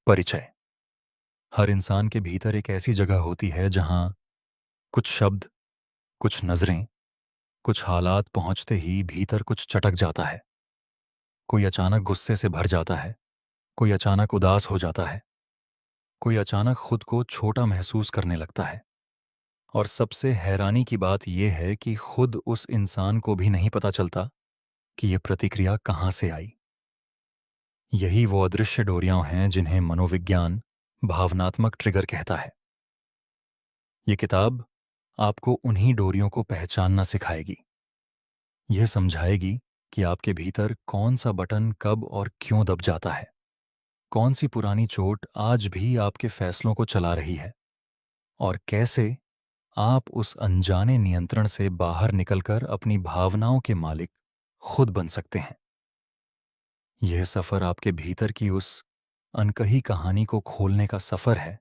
परिचय। हर इंसान के भीतर एक ऐसी जगह होती है जहां कुछ शब्द, कुछ नजरें, कुछ हालात पहुंचते ही भीतर कुछ चटक जाता है। कोई अचानक गुस्से से भर जाता है, कोई अचानक उदास हो जाता है, कोई अचानक खुद को छोटा महसूस करने लगता है। और सबसे हैरानी की बात यह है कि खुद उस इंसान को भी नहीं पता चलता कि यह प्रतिक्रिया कहां से आई। यही वो अदृश्य डोरियां हैं जिन्हें मनोविज्ञान भावनात्मक ट्रिगर कहता है। ये किताब आपको उन्हीं डोरियों को पहचानना सिखाएगी। यह समझाएगी कि आपके भीतर कौन सा बटन कब और क्यों दब जाता है, कौन सी पुरानी चोट आज भी आपके फैसलों को चला रही है, और कैसे आप उस अनजाने नियंत्रण से बाहर निकलकर अपनी भावनाओं के मालिक खुद बन सकते हैं। यह सफर आपके भीतर की उस अनकही कहानी को खोलने का सफर है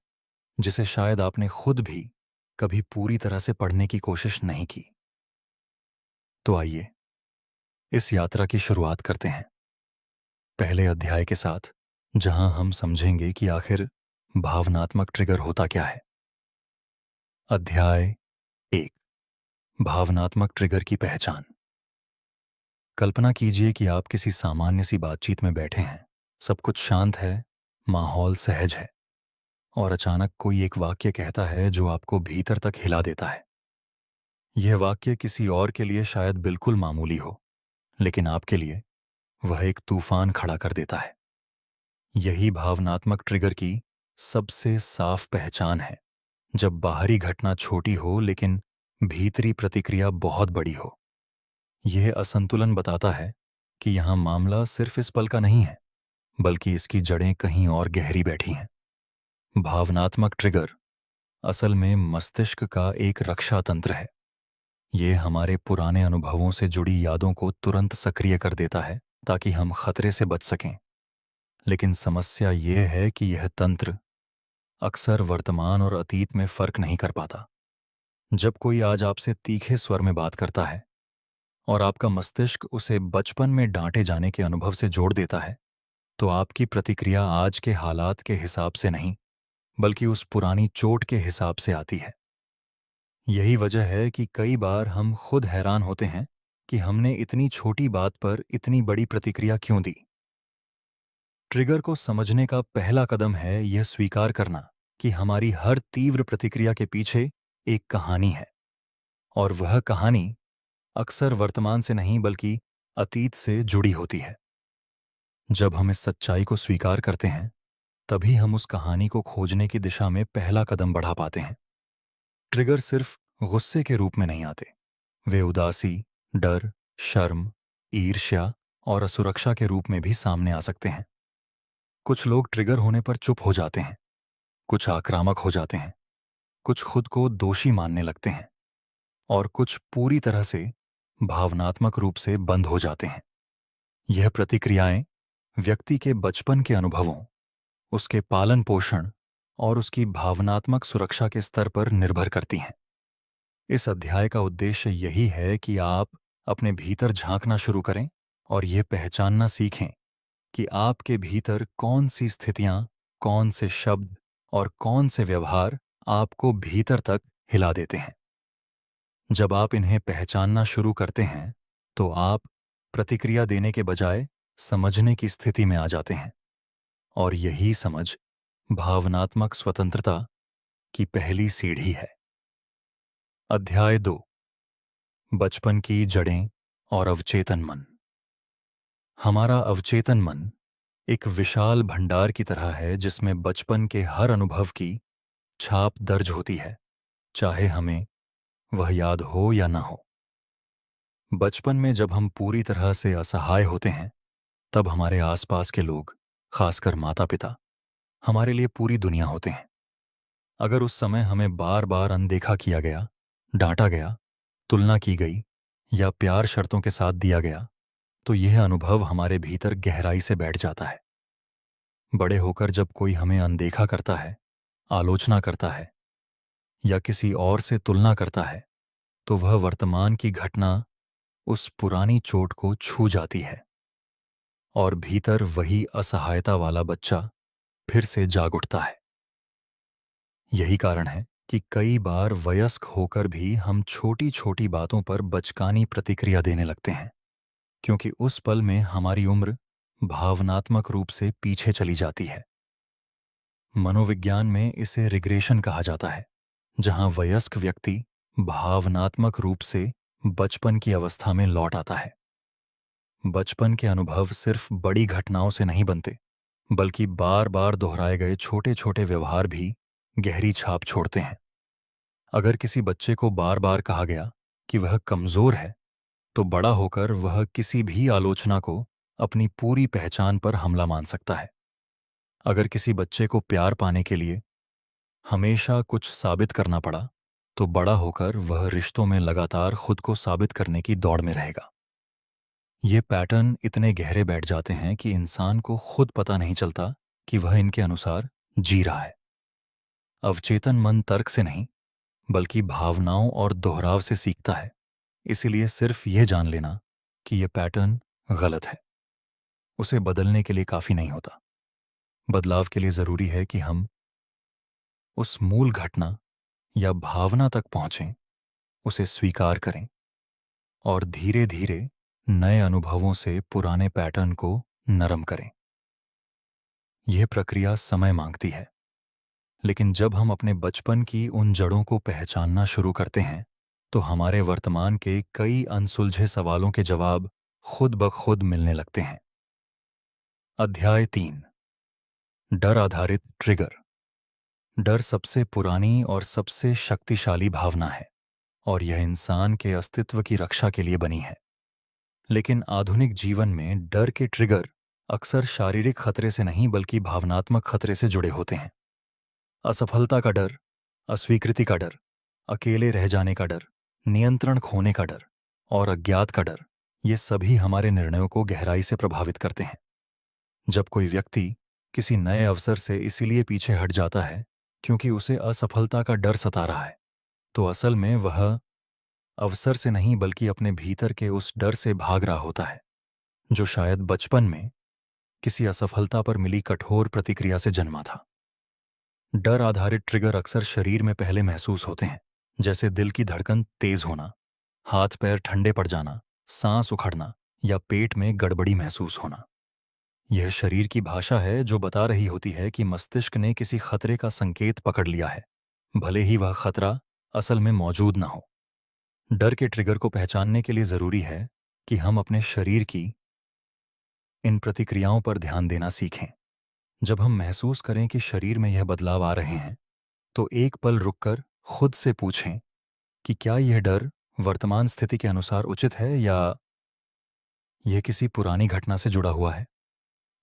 जिसे शायद आपने खुद भी कभी पूरी तरह से पढ़ने की कोशिश नहीं की। तो आइए इस यात्रा की शुरुआत करते हैं पहले अध्याय के साथ, जहां हम समझेंगे कि आखिर भावनात्मक ट्रिगर होता क्या है। अध्याय 1। भावनात्मक ट्रिगर की पहचान। कल्पना कीजिए कि आप किसी सामान्य सी बातचीत में बैठे हैं, सब कुछ शांत है, माहौल सहज है, और अचानक कोई एक वाक्य कहता है जो आपको भीतर तक हिला देता है। यह वाक्य किसी और के लिए शायद बिल्कुल मामूली हो, लेकिन आपके लिए वह एक तूफान खड़ा कर देता है। यही भावनात्मक ट्रिगर की सबसे साफ पहचान है, जब बाहरी घटना छोटी हो लेकिन भीतरी प्रतिक्रिया बहुत बड़ी हो। यह असंतुलन बताता है कि यहां मामला सिर्फ इस पल का नहीं है, बल्कि इसकी जड़ें कहीं और गहरी बैठी हैं। भावनात्मक ट्रिगर असल में मस्तिष्क का एक रक्षा तंत्र है। यह हमारे पुराने अनुभवों से जुड़ी यादों को तुरंत सक्रिय कर देता है ताकि हम खतरे से बच सकें। लेकिन समस्या यह है कि यह तंत्र अक्सर वर्तमान और अतीत में फर्क नहीं कर पाता। जब कोई आज आपसे तीखे स्वर में बात करता है और आपका मस्तिष्क उसे बचपन में डांटे जाने के अनुभव से जोड़ देता है, तो आपकी प्रतिक्रिया आज के हालात के हिसाब से नहीं, बल्कि उस पुरानी चोट के हिसाब से आती है। यही वजह है कि कई बार हम खुद हैरान होते हैं कि हमने इतनी छोटी बात पर इतनी बड़ी प्रतिक्रिया क्यों दी। ट्रिगर को समझने का पहला कदम है यह स्वीकार करना कि हमारी हर तीव्र प्रतिक्रिया के पीछे एक कहानी है, और वह कहानी अक्सर वर्तमान से नहीं बल्कि अतीत से जुड़ी होती है। जब हम इस सच्चाई को स्वीकार करते हैं, तभी हम उस कहानी को खोजने की दिशा में पहला कदम बढ़ा पाते हैं। ट्रिगर सिर्फ गुस्से के रूप में नहीं आते, वे उदासी, डर, शर्म, ईर्ष्या और असुरक्षा के रूप में भी सामने आ सकते हैं। कुछ लोग ट्रिगर होने पर चुप हो जाते हैं, कुछ आक्रामक हो जाते हैं, कुछ खुद को दोषी मानने लगते हैं, और कुछ पूरी तरह से भावनात्मक रूप से बंद हो जाते हैं। यह प्रतिक्रियाएं व्यक्ति के बचपन के अनुभवों, उसके पालन पोषण और उसकी भावनात्मक सुरक्षा के स्तर पर निर्भर करती हैं। इस अध्याय का उद्देश्य यही है कि आप अपने भीतर झांकना शुरू करें और यह पहचानना सीखें कि आपके भीतर कौन सी स्थितियां, कौन से शब्द और कौन से व्यवहार आपको भीतर तक हिला देते हैं। जब आप इन्हें पहचानना शुरू करते हैं, तो आप प्रतिक्रिया देने के बजाय समझने की स्थिति में आ जाते हैं, और यही समझ भावनात्मक स्वतंत्रता की पहली सीढ़ी है। अध्याय 2। बचपन की जड़ें और अवचेतन मन। हमारा अवचेतन मन एक विशाल भंडार की तरह है जिसमें बचपन के हर अनुभव की छाप दर्ज होती है, चाहे हमें वह याद हो या ना हो। बचपन में जब हम पूरी तरह से असहाय होते हैं, तब हमारे आसपास के लोग, खासकर माता-पिता, हमारे लिए पूरी दुनिया होते हैं। अगर उस समय हमें बार बार अनदेखा किया गया, डांटा गया, तुलना की गई या प्यार शर्तों के साथ दिया गया, तो यह अनुभव हमारे भीतर गहराई से बैठ जाता है। बड़े होकर जब कोई हमें अनदेखा करता है, आलोचना करता है या किसी और से तुलना करता है, तो वह वर्तमान की घटना उस पुरानी चोट को छू जाती है, और भीतर वही असहायता वाला बच्चा फिर से जाग उठता है। यही कारण है कि कई बार वयस्क होकर भी हम छोटी छोटी बातों पर बचकानी प्रतिक्रिया देने लगते हैं, क्योंकि उस पल में हमारी उम्र भावनात्मक रूप से पीछे चली जाती है। मनोविज्ञान में इसे रिग्रेशन कहा जाता है, जहां वयस्क व्यक्ति भावनात्मक रूप से बचपन की अवस्था में लौट आता है। बचपन के अनुभव सिर्फ बड़ी घटनाओं से नहीं बनते, बल्कि बार बार दोहराए गए छोटे छोटे व्यवहार भी गहरी छाप छोड़ते हैं। अगर किसी बच्चे को बार बार कहा गया कि वह कमजोर है, तो बड़ा होकर वह किसी भी आलोचना को अपनी पूरी पहचान पर हमला मान सकता है। अगर किसी बच्चे को प्यार पाने के लिए हमेशा कुछ साबित करना पड़ा, तो बड़ा होकर वह रिश्तों में लगातार खुद को साबित करने की दौड़ में रहेगा। ये पैटर्न इतने गहरे बैठ जाते हैं कि इंसान को खुद पता नहीं चलता कि वह इनके अनुसार जी रहा है। अवचेतन मन तर्क से नहीं, बल्कि भावनाओं और दोहराव से सीखता है। इसीलिए सिर्फ यह जान लेना कि यह पैटर्न गलत है, उसे बदलने के लिए काफी नहीं होता। बदलाव के लिए जरूरी है कि हम उस मूल घटना या भावना तक पहुंचें, उसे स्वीकार करें और धीरे धीरे नए अनुभवों से पुराने पैटर्न को नरम करें। यह प्रक्रिया समय मांगती है, लेकिन जब हम अपने बचपन की उन जड़ों को पहचानना शुरू करते हैं, तो हमारे वर्तमान के कई अनसुलझे सवालों के जवाब खुद ब खुद मिलने लगते हैं। अध्याय 3। डर आधारित ट्रिगर। डर सबसे पुरानी और सबसे शक्तिशाली भावना है, और यह इंसान के अस्तित्व की रक्षा के लिए बनी है। लेकिन आधुनिक जीवन में डर के ट्रिगर अक्सर शारीरिक खतरे से नहीं, बल्कि भावनात्मक खतरे से जुड़े होते हैं। असफलता का डर, अस्वीकृति का डर, अकेले रह जाने का डर, नियंत्रण खोने का डर और अज्ञात का डर, ये सभी हमारे निर्णयों को गहराई से प्रभावित करते हैं। जब कोई व्यक्ति किसी नए अवसर से इसीलिए पीछे हट जाता है क्योंकि उसे असफलता का डर सता रहा है, तो असल में वह अवसर से नहीं, बल्कि अपने भीतर के उस डर से भाग रहा होता है, जो शायद बचपन में किसी असफलता पर मिली कठोर प्रतिक्रिया से जन्मा था। डर आधारित ट्रिगर अक्सर शरीर में पहले महसूस होते हैं, जैसे दिल की धड़कन तेज होना, हाथ पैर ठंडे पड़ जाना, सांस उखड़ना या पेट में गड़बड़ी महसूस होना। यह शरीर की भाषा है जो बता रही होती है कि मस्तिष्क ने किसी खतरे का संकेत पकड़ लिया है, भले ही वह खतरा असल में मौजूद ना हो। डर के ट्रिगर को पहचानने के लिए जरूरी है कि हम अपने शरीर की इन प्रतिक्रियाओं पर ध्यान देना सीखें। जब हम महसूस करें कि शरीर में यह बदलाव आ रहे हैं, तो एक पल रुककर खुद से पूछें कि क्या यह डर वर्तमान स्थिति के अनुसार उचित है या यह किसी पुरानी घटना से जुड़ा हुआ है।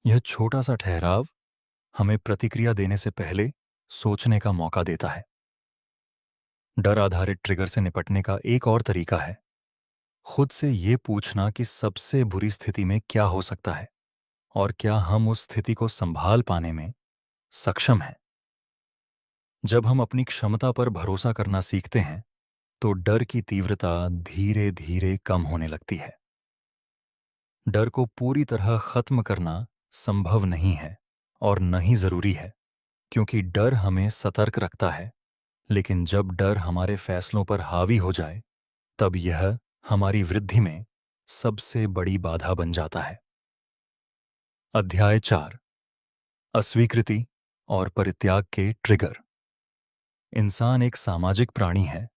यह छोटा सा ठहराव हमें प्रतिक्रिया देने से पहले सोचने का मौका देता है। डर आधारित ट्रिगर से निपटने का एक और तरीका है खुद से ये पूछना कि सबसे बुरी स्थिति में क्या हो सकता है और क्या हम उस स्थिति को संभाल पाने में सक्षम हैं। जब हम अपनी क्षमता पर भरोसा करना सीखते हैं, तो डर की तीव्रता धीरे धीरे कम होने लगती है। डर को पूरी तरह खत्म करना संभव नहीं है और न ही जरूरी है, क्योंकि डर हमें सतर्क रखता है। लेकिन जब डर हमारे फैसलों पर हावी हो जाए, तब यह हमारी वृद्धि में सबसे बड़ी बाधा बन जाता है। अध्याय 4। अस्वीकृति और परित्याग के ट्रिगर। इंसान एक सामाजिक प्राणी है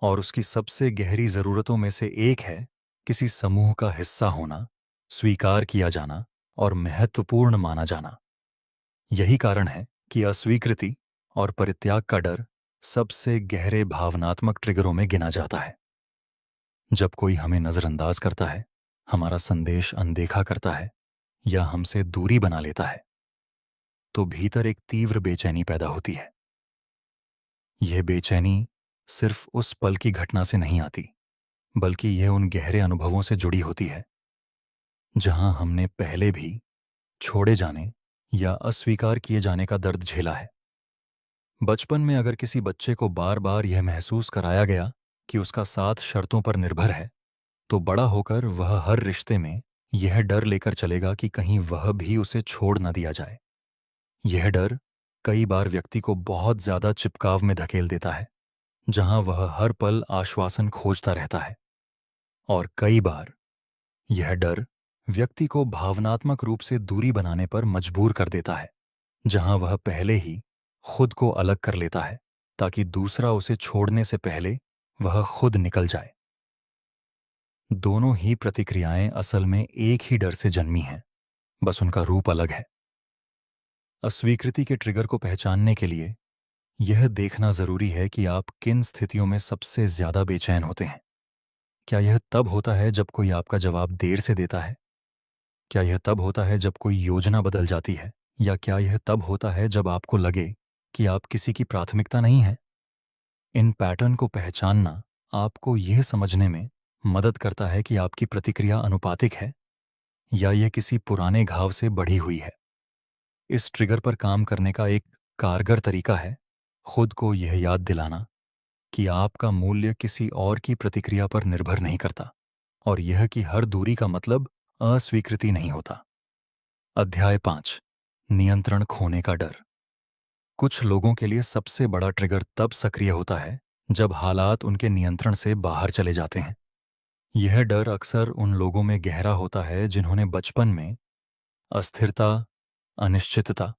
और उसकी सबसे गहरी जरूरतों में से एक है किसी समूह का हिस्सा होना, स्वीकार किया जाना और महत्वपूर्ण माना जाना। यही कारण है कि अस्वीकृति और परित्याग का डर सबसे गहरे भावनात्मक ट्रिगरों में गिना जाता है। जब कोई हमें नजरअंदाज करता है, हमारा संदेश अनदेखा करता है या हमसे दूरी बना लेता है, तो भीतर एक तीव्र बेचैनी पैदा होती है। यह बेचैनी सिर्फ उस पल की घटना से नहीं आती, बल्कि यह उन गहरे अनुभवों से जुड़ी होती है जहां हमने पहले भी छोड़े जाने या अस्वीकार किए जाने का दर्द झेला है। बचपन में अगर किसी बच्चे को बार बार यह महसूस कराया गया कि उसका साथ शर्तों पर निर्भर है, तो बड़ा होकर वह हर रिश्ते में यह डर लेकर चलेगा कि कहीं वह भी उसे छोड़ न दिया जाए। यह डर कई बार व्यक्ति को बहुत ज्यादा चिपकाव में धकेल देता है, जहां वह हर पल आश्वासन खोजता रहता है। और कई बार यह डर व्यक्ति को भावनात्मक रूप से दूरी बनाने पर मजबूर कर देता है, जहां वह पहले ही खुद को अलग कर लेता है ताकि दूसरा उसे छोड़ने से पहले वह खुद निकल जाए। दोनों ही प्रतिक्रियाएं असल में एक ही डर से जन्मी हैं, बस उनका रूप अलग है। अस्वीकृति के ट्रिगर को पहचानने के लिए यह देखना जरूरी है कि आप किन स्थितियों में सबसे ज्यादा बेचैन होते हैं। क्या यह तब होता है जब कोई आपका जवाब देर से देता है? क्या यह तब होता है जब कोई योजना बदल जाती है? या क्या यह तब होता है जब आपको लगे कि आप किसी की प्राथमिकता नहीं हैं? इन पैटर्न को पहचानना आपको यह समझने में मदद करता है कि आपकी प्रतिक्रिया अनुपातिक है या यह किसी पुराने घाव से बढ़ी हुई है। इस ट्रिगर पर काम करने का एक कारगर तरीका है खुद को यह याद दिलाना कि आपका मूल्य किसी और की प्रतिक्रिया पर निर्भर नहीं करता, और यह कि हर दूरी का मतलब अस्वीकृति नहीं होता। अध्याय 5, नियंत्रण खोने का डर। कुछ लोगों के लिए सबसे बड़ा ट्रिगर तब सक्रिय होता है जब हालात उनके नियंत्रण से बाहर चले जाते हैं। यह डर अक्सर उन लोगों में गहरा होता है जिन्होंने बचपन में अस्थिरता, अनिश्चितता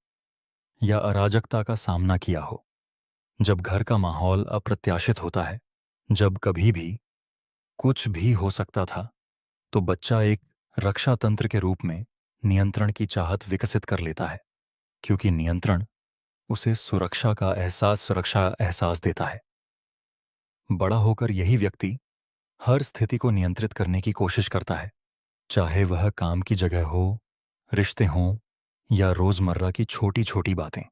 या अराजकता का सामना किया हो। जब घर का माहौल अप्रत्याशित होता है, जब कभी भी कुछ भी हो सकता था, तो बच्चा एक रक्षा तंत्र के रूप में नियंत्रण की चाहत विकसित कर लेता है, क्योंकि नियंत्रण उसे सुरक्षा एहसास देता है। बड़ा होकर यही व्यक्ति हर स्थिति को नियंत्रित करने की कोशिश करता है, चाहे वह काम की जगह हो, रिश्ते हों या रोजमर्रा की छोटी छोटी बातें।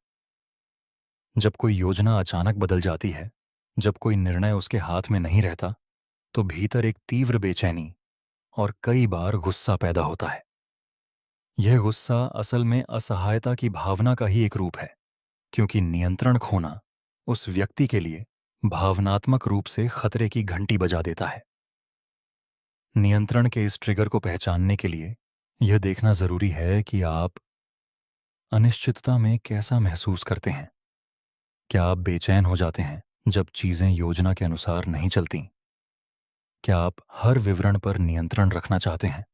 जब कोई योजना अचानक बदल जाती है, जब कोई निर्णय उसके हाथ में नहीं रहता, तो भीतर एक तीव्र बेचैनी और कई बार गुस्सा पैदा होता है। यह गुस्सा असल में असहायता की भावना का ही एक रूप है, क्योंकि नियंत्रण खोना उस व्यक्ति के लिए भावनात्मक रूप से खतरे की घंटी बजा देता है। नियंत्रण के इस ट्रिगर को पहचानने के लिए यह देखना जरूरी है कि आप अनिश्चितता में कैसा महसूस करते हैं। क्या आप बेचैन हो जाते हैं जब चीजें योजना के अनुसार नहीं चलती? क्या आप हर विवरण पर नियंत्रण रखना चाहते हैं?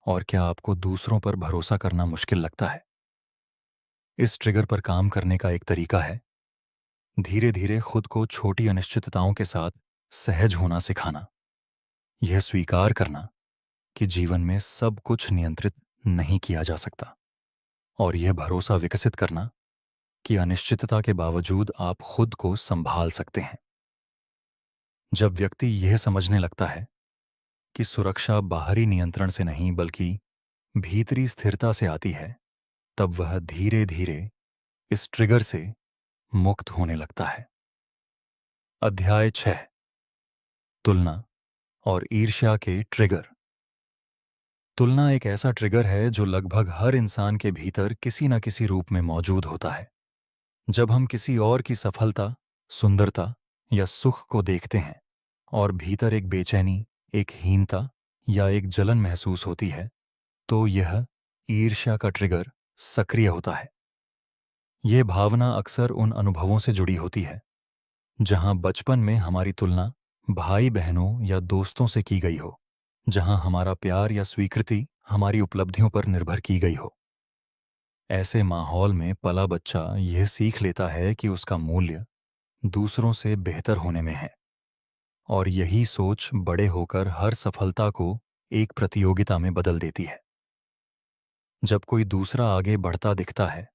और क्या आपको दूसरों पर भरोसा करना मुश्किल लगता है? इस ट्रिगर पर काम करने का एक तरीका है धीरे धीरे खुद को छोटी अनिश्चितताओं के साथ सहज होना सिखाना। यह स्वीकार करना कि जीवन में सब कुछ नियंत्रित नहीं किया जा सकता, और यह भरोसा विकसित करना कि अनिश्चितता के बावजूद आप खुद को संभाल सकते हैं। जब व्यक्ति यह समझने लगता है कि सुरक्षा बाहरी नियंत्रण से नहीं बल्कि भीतरी स्थिरता से आती है, तब वह धीरे धीरे इस ट्रिगर से मुक्त होने लगता है। अध्याय 6, तुलना और ईर्ष्या के ट्रिगर। तुलना एक ऐसा ट्रिगर है जो लगभग हर इंसान के भीतर किसी न किसी रूप में मौजूद होता है। जब हम किसी और की सफलता, सुंदरता या सुख को देखते हैं और भीतर एक बेचैनी, एक हीनता या एक जलन महसूस होती है, तो यह ईर्ष्या का ट्रिगर सक्रिय होता है। यह भावना अक्सर उन अनुभवों से जुड़ी होती है जहां बचपन में हमारी तुलना भाई बहनों या दोस्तों से की गई हो, जहां हमारा प्यार या स्वीकृति हमारी उपलब्धियों पर निर्भर की गई हो। ऐसे माहौल में पला बच्चा यह सीख लेता है कि उसका मूल्य दूसरों से बेहतर होने में है, और यही सोच बड़े होकर हर सफलता को एक प्रतियोगिता में बदल देती है। जब कोई दूसरा आगे बढ़ता दिखता है,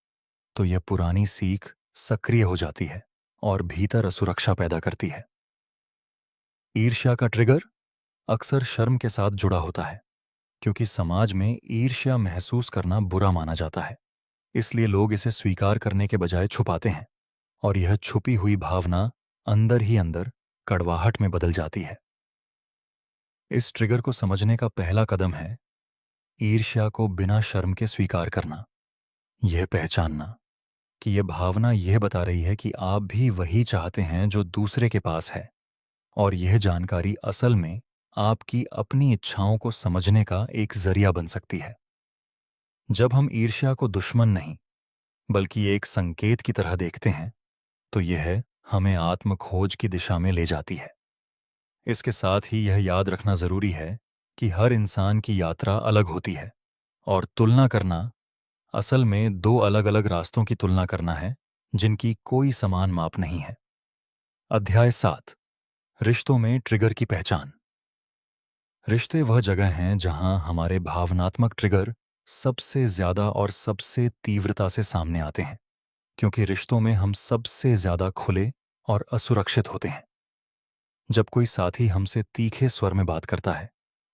तो यह पुरानी सीख सक्रिय हो जाती है और भीतर असुरक्षा पैदा करती है। ईर्ष्या का ट्रिगर अक्सर शर्म के साथ जुड़ा होता है, क्योंकि समाज में ईर्ष्या महसूस करना बुरा माना जाता है। इसलिए लोग इसे स्वीकार करने के बजाय छुपाते हैं, और यह छुपी हुई भावना अंदर ही अंदर कड़वाहट में बदल जाती है। इस ट्रिगर को समझने का पहला कदम है ईर्ष्या को बिना शर्म के स्वीकार करना। यह पहचानना कि यह भावना यह बता रही है कि आप भी वही चाहते हैं जो दूसरे के पास है, और यह जानकारी असल में आपकी अपनी इच्छाओं को समझने का एक जरिया बन सकती है। जब हम ईर्ष्या को दुश्मन नहीं बल्कि एक संकेत की तरह देखते हैं, तो यह हमें आत्म खोज की दिशा में ले जाती है। इसके साथ ही यह याद रखना ज़रूरी है कि हर इंसान की यात्रा अलग होती है, और तुलना करना असल में दो अलग-अलग रास्तों की तुलना करना है, जिनकी कोई समान माप नहीं है। अध्याय 7, रिश्तों में ट्रिगर की पहचान। रिश्ते वह जगह हैं जहां हमारे भावनात्मक ट्रिगर सबसे ज्यादा और सबसे तीव्रता से सामने आते हैं, क्योंकि रिश्तों में हम सबसे ज्यादा खुले और असुरक्षित होते हैं। जब कोई साथी हमसे तीखे स्वर में बात करता है,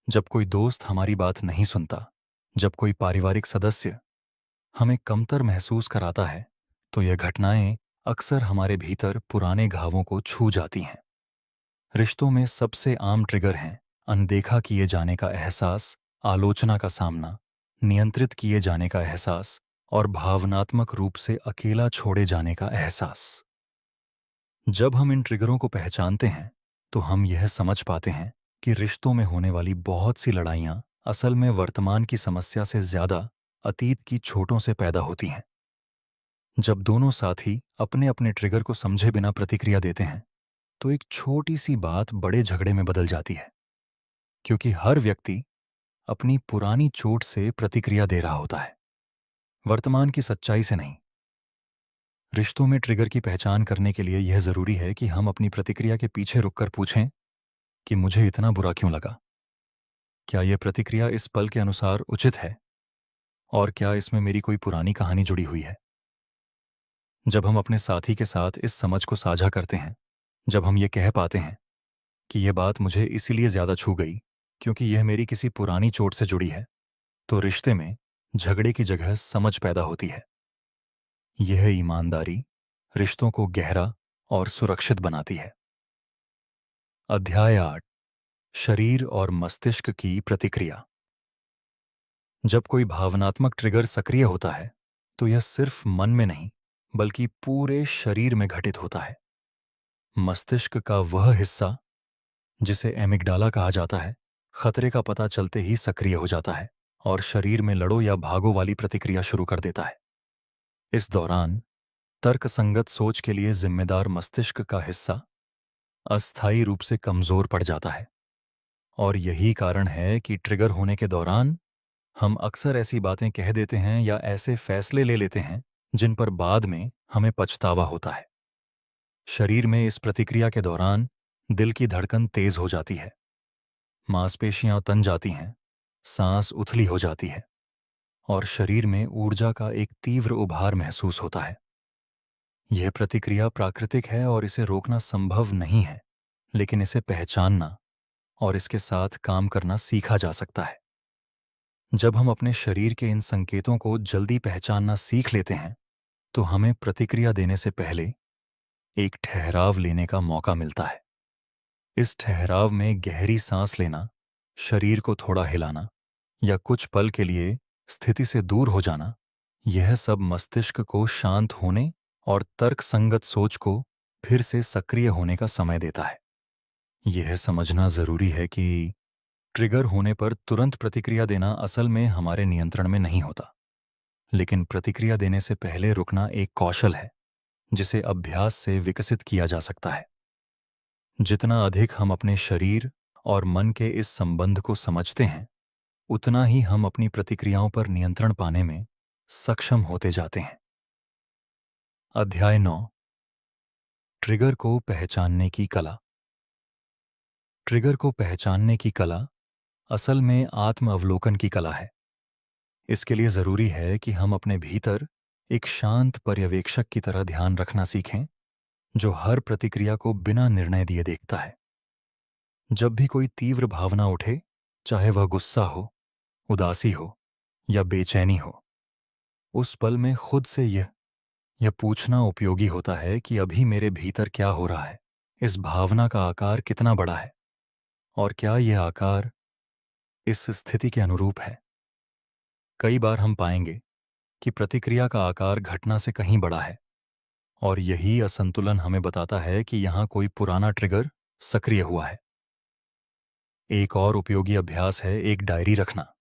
जब कोई दोस्त हमारी बात नहीं सुनता, जब कोई पारिवारिक सदस्य हमें कमतर महसूस कराता है, तो यह घटनाएं अक्सर हमारे भीतर पुराने घावों को छू जाती हैं। रिश्तों में सबसे आम ट्रिगर हैं अनदेखा किए जाने का एहसास, आलोचना का सामना, नियंत्रित किए जाने का एहसास और भावनात्मक रूप से अकेला छोड़े जाने का एहसास। जब हम इन ट्रिगरों को पहचानते हैं, तो हम यह समझ पाते हैं कि रिश्तों में होने वाली बहुत सी लड़ाइयाँ असल में वर्तमान की समस्या से ज्यादा अतीत की चोटों से पैदा होती हैं। जब दोनों साथी अपने अपने ट्रिगर को समझे बिना प्रतिक्रिया देते हैं, तो एक छोटी सी बात बड़े झगड़े में बदल जाती है, क्योंकि हर व्यक्ति अपनी पुरानी चोट से प्रतिक्रिया दे रहा होता है, वर्तमान की सच्चाई से नहीं। रिश्तों में ट्रिगर की पहचान करने के लिए यह जरूरी है कि हम अपनी प्रतिक्रिया के पीछे रुककर पूछें कि मुझे इतना बुरा क्यों लगा? क्या यह प्रतिक्रिया इस पल के अनुसार उचित है? और क्या इसमें मेरी कोई पुरानी कहानी जुड़ी हुई है? जब हम अपने साथी के साथ इस समझ को साझा करते हैं, जब हम ये कह पाते हैं कि यह बात मुझे इसीलिए ज्यादा छू गई क्योंकि यह मेरी किसी पुरानी चोट से जुड़ी है, तो रिश्ते में झगड़े की जगह समझ पैदा होती है। यह ईमानदारी रिश्तों को गहरा और सुरक्षित बनाती है। अध्याय 8, शरीर और मस्तिष्क की प्रतिक्रिया। जब कोई भावनात्मक ट्रिगर सक्रिय होता है, तो यह सिर्फ मन में नहीं, बल्कि पूरे शरीर में घटित होता है। मस्तिष्क का वह हिस्सा जिसे एमिगडाला कहा जाता है, खतरे का पता चलते ही सक्रिय हो जाता है और शरीर में लड़ो या भागो वाली प्रतिक्रिया शुरू कर देता है। इस दौरान तर्कसंगत सोच के लिए जिम्मेदार मस्तिष्क का हिस्सा अस्थायी रूप से कमजोर पड़ जाता है, और यही कारण है कि ट्रिगर होने के दौरान हम अक्सर ऐसी बातें कह देते हैं या ऐसे फैसले ले लेते हैं जिन पर बाद में हमें पछतावा होता है। शरीर में इस प्रतिक्रिया के दौरान दिल की धड़कन तेज हो जाती है, मांसपेशियां तन जाती हैं, सांस उथली हो जाती है और शरीर में ऊर्जा का एक तीव्र उभार महसूस होता है। यह प्रतिक्रिया प्राकृतिक है और इसे रोकना संभव नहीं है, लेकिन इसे पहचानना और इसके साथ काम करना सीखा जा सकता है। जब हम अपने शरीर के इन संकेतों को जल्दी पहचानना सीख लेते हैं, तो हमें प्रतिक्रिया देने से पहले एक ठहराव लेने का मौका मिलता है। इस ठहराव में गहरी सांस लेना, शरीर को थोड़ा हिलाना या कुछ पल के लिए स्थिति से दूर हो जाना, यह सब मस्तिष्क को शांत होने और तर्कसंगत सोच को फिर से सक्रिय होने का समय देता है। यह समझना जरूरी है कि ट्रिगर होने पर तुरंत प्रतिक्रिया देना असल में हमारे नियंत्रण में नहीं होता, लेकिन प्रतिक्रिया देने से पहले रुकना एक कौशल है जिसे अभ्यास से विकसित किया जा सकता है। जितना अधिक हम अपने शरीर और मन के इस संबंध को समझते हैं, उतना ही हम अपनी प्रतिक्रियाओं पर नियंत्रण पाने में सक्षम होते जाते हैं। अध्याय 9, ट्रिगर को पहचानने की कला। ट्रिगर को पहचानने की कला असल में आत्म अवलोकन की कला है। इसके लिए जरूरी है कि हम अपने भीतर एक शांत पर्यवेक्षक की तरह ध्यान रखना सीखें, जो हर प्रतिक्रिया को बिना निर्णय दिए देखता है। जब भी कोई तीव्र भावना उठे, चाहे वह गुस्सा हो, उदासी हो या बेचैनी हो, उस पल में खुद से यह पूछना उपयोगी होता है कि अभी मेरे भीतर क्या हो रहा है, इस भावना का आकार कितना बड़ा है और क्या यह आकार इस स्थिति के अनुरूप है। कई बार हम पाएंगे कि प्रतिक्रिया का आकार घटना से कहीं बड़ा है, और यही असंतुलन हमें बताता है कि यहां कोई पुराना ट्रिगर सक्रिय हुआ है। एक और उपयोगी अभ्यास है एक डायरी रखना,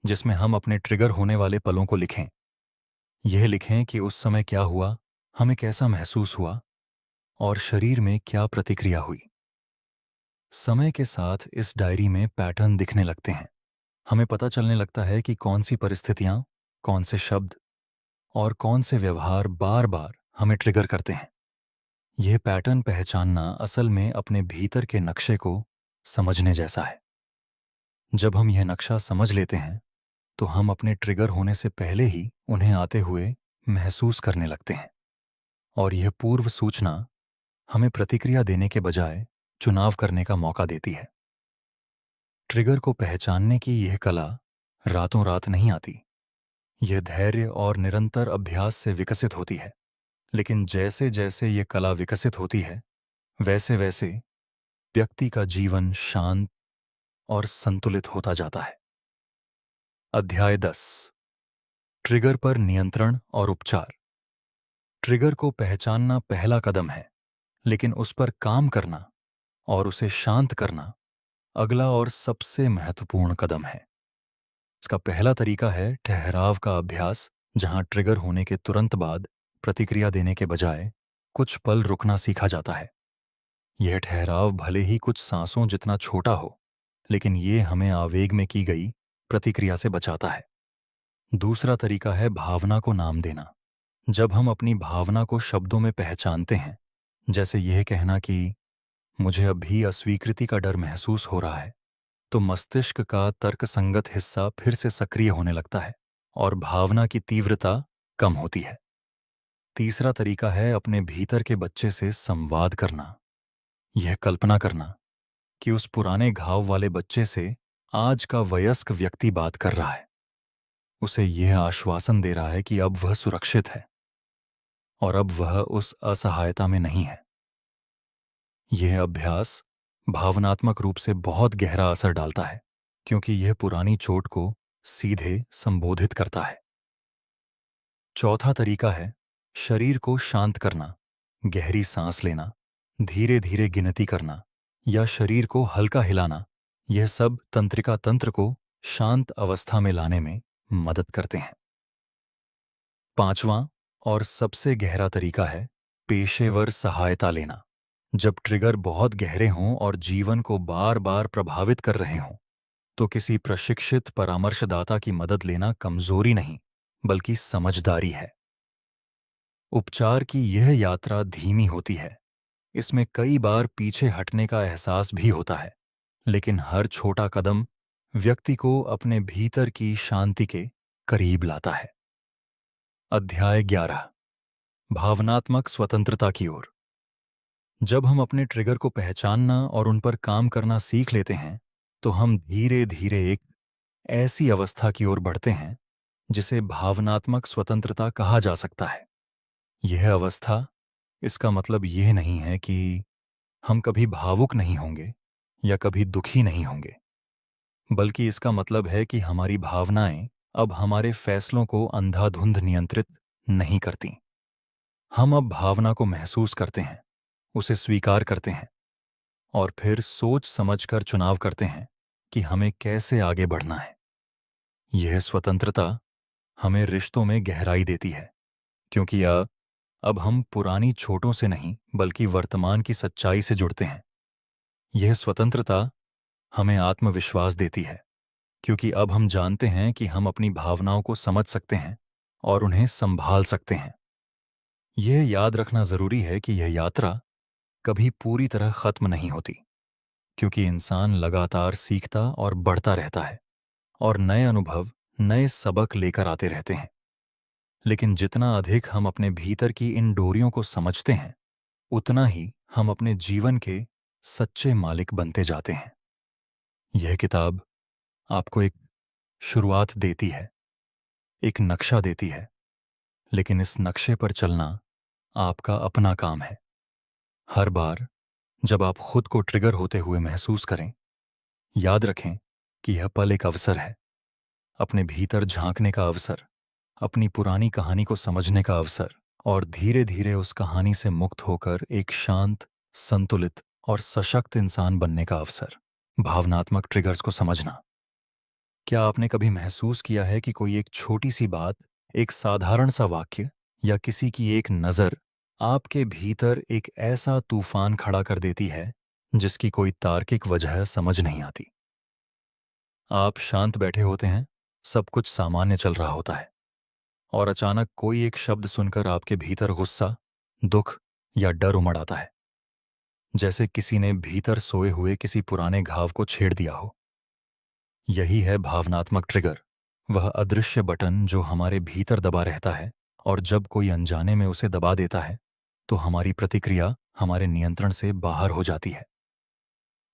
जिसमें हम अपने ट्रिगर होने वाले पलों को लिखें। यह लिखें कि उस समय क्या हुआ, हमें कैसा महसूस हुआ और शरीर में क्या प्रतिक्रिया हुई। समय के साथ इस डायरी में पैटर्न दिखने लगते हैं। हमें पता चलने लगता है कि कौन सी परिस्थितियां, कौन से शब्द और कौन से व्यवहार बार बार हमें ट्रिगर करते हैं। यह पैटर्न पहचानना असल में अपने भीतर के नक्शे को समझने जैसा है। जब हम यह नक्शा समझ लेते हैं तो हम अपने ट्रिगर होने से पहले ही उन्हें आते हुए महसूस करने लगते हैं, और यह पूर्व सूचना हमें प्रतिक्रिया देने के बजाय चुनाव करने का मौका देती है। ट्रिगर को पहचानने की यह कला रातों रात नहीं आती। यह धैर्य और निरंतर अभ्यास से विकसित होती है। लेकिन जैसे जैसे यह कला विकसित होती है, वैसे वैसे व्यक्ति का जीवन शांत और संतुलित होता जाता है। अध्याय 10। ट्रिगर पर नियंत्रण और उपचार। ट्रिगर को पहचानना पहला कदम है, लेकिन उस पर काम करना और उसे शांत करना अगला और सबसे महत्वपूर्ण कदम है। इसका पहला तरीका है ठहराव का अभ्यास, जहां ट्रिगर होने के तुरंत बाद प्रतिक्रिया देने के बजाय कुछ पल रुकना सीखा जाता है। यह ठहराव भले ही कुछ सांसों जितना छोटा हो, लेकिन ये हमें आवेग में की गई प्रतिक्रिया से बचाता है। दूसरा तरीका है भावना को नाम देना। जब हम अपनी भावना को शब्दों में पहचानते हैं, जैसे यह कहना कि मुझे अभी अस्वीकृति का डर महसूस हो रहा है, तो मस्तिष्क का तर्कसंगत हिस्सा फिर से सक्रिय होने लगता है और भावना की तीव्रता कम होती है। तीसरा तरीका है अपने भीतर के बच्चे से संवाद करना। यह कल्पना करना कि उस पुराने घाव वाले बच्चे से आज का वयस्क व्यक्ति बात कर रहा है। उसे यह आश्वासन दे रहा है कि अब वह सुरक्षित है और अब वह उस असहायता में नहीं है। यह अभ्यास भावनात्मक रूप से बहुत गहरा असर डालता है, क्योंकि यह पुरानी चोट को सीधे संबोधित करता है। चौथा तरीका है शरीर को शांत करना। गहरी सांस लेना, धीरे धीरे गिनती करना या शरीर को हल्का हिलाना, यह सब तंत्रिका तंत्र को शांत अवस्था में लाने में मदद करते हैं। पांचवां और सबसे गहरा तरीका है पेशेवर सहायता लेना। जब ट्रिगर बहुत गहरे हों और जीवन को बार बार प्रभावित कर रहे हों, तो किसी प्रशिक्षित परामर्शदाता की मदद लेना कमजोरी नहीं, बल्कि समझदारी है। उपचार की यह यात्रा धीमी होती है। इसमें कई बार पीछे हटने का एहसास भी होता है, लेकिन हर छोटा कदम व्यक्ति को अपने भीतर की शांति के करीब लाता है। अध्याय 11। भावनात्मक स्वतंत्रता की ओर। जब हम अपने ट्रिगर को पहचानना और उन पर काम करना सीख लेते हैं, तो हम धीरे धीरे एक ऐसी अवस्था की ओर बढ़ते हैं जिसे भावनात्मक स्वतंत्रता कहा जा सकता है। यह अवस्था, इसका मतलब यह नहीं है कि हम कभी भावुक नहीं होंगे या कभी दुखी नहीं होंगे, बल्कि इसका मतलब है कि हमारी भावनाएं अब हमारे फैसलों को अंधाधुंध नियंत्रित नहीं करती। हम अब भावना को महसूस करते हैं, उसे स्वीकार करते हैं और फिर सोच समझकर चुनाव करते हैं कि हमें कैसे आगे बढ़ना है। यह स्वतंत्रता हमें रिश्तों में गहराई देती है, क्योंकि अब हम पुरानी चोटों से नहीं बल्कि वर्तमान की सच्चाई से जुड़ते हैं। यह स्वतंत्रता हमें आत्मविश्वास देती है, क्योंकि अब हम जानते हैं कि हम अपनी भावनाओं को समझ सकते हैं और उन्हें संभाल सकते हैं। यह याद रखना जरूरी है कि यह यात्रा कभी पूरी तरह खत्म नहीं होती, क्योंकि इंसान लगातार सीखता और बढ़ता रहता है और नए अनुभव, नए सबक लेकर आते रहते हैं। लेकिन जितना अधिक हम अपने भीतर की इन डोरियों को समझते हैं, उतना ही हम अपने जीवन के सच्चे मालिक बनते जाते हैं। यह किताब आपको एक शुरुआत देती है, एक नक्शा देती है, लेकिन इस नक्शे पर चलना आपका अपना काम है। हर बार जब आप खुद को ट्रिगर होते हुए महसूस करें, याद रखें कि यह पल एक अवसर है, अपने भीतर झांकने का अवसर, अपनी पुरानी कहानी को समझने का अवसर और धीरे धीरे उस कहानी से मुक्त होकर एक शांत, संतुलित और सशक्त इंसान बनने का अवसर। भावनात्मक ट्रिगर्स को समझना। क्या आपने कभी महसूस किया है कि कोई एक छोटी सी बात एक साधारण सा वाक्य या किसी की एक नज़र आपके भीतर एक ऐसा तूफान खड़ा कर देती है जिसकी कोई तार्किक वजह समझ नहीं आती। आप शांत बैठे होते हैं, सब कुछ सामान्य चल रहा होता है, और अचानक कोई एक शब्द सुनकर आपके भीतर गुस्सा, दुख या डर उमड़ आता है, जैसे किसी ने भीतर सोए हुए किसी पुराने घाव को छेड़ दिया हो। यही है भावनात्मक ट्रिगर, वह अदृश्य बटन जो हमारे भीतर दबा रहता है, और जब कोई अनजाने में उसे दबा देता है तो हमारी प्रतिक्रिया हमारे नियंत्रण से बाहर हो जाती है।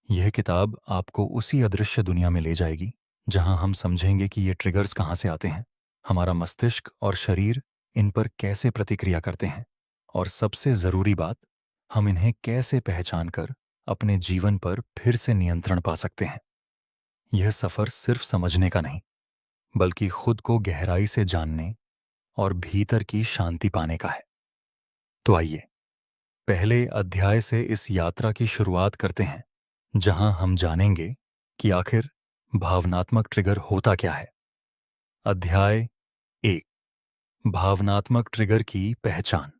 यह किताब आपको उसी अदृश्य दुनिया में ले जाएगी जहां हम समझेंगे कि ये ट्रिगर्स कहाँ से आते हैं, हमारा मस्तिष्क और शरीर इन पर कैसे प्रतिक्रिया करते हैं, और सबसे ज़रूरी बात, हम इन्हें कैसे पहचान कर अपने जीवन पर फिर से नियंत्रण पा सकते हैं। यह सफ़र सिर्फ समझने का नहीं, बल्कि खुद को गहराई से जानने और भीतर की शांति पाने का है। तो आइए पहले अध्याय से इस यात्रा की शुरुआत करते हैं, जहां हम जानेंगे कि आखिर भावनात्मक ट्रिगर होता क्या है। अध्याय 1, भावनात्मक ट्रिगर की पहचान।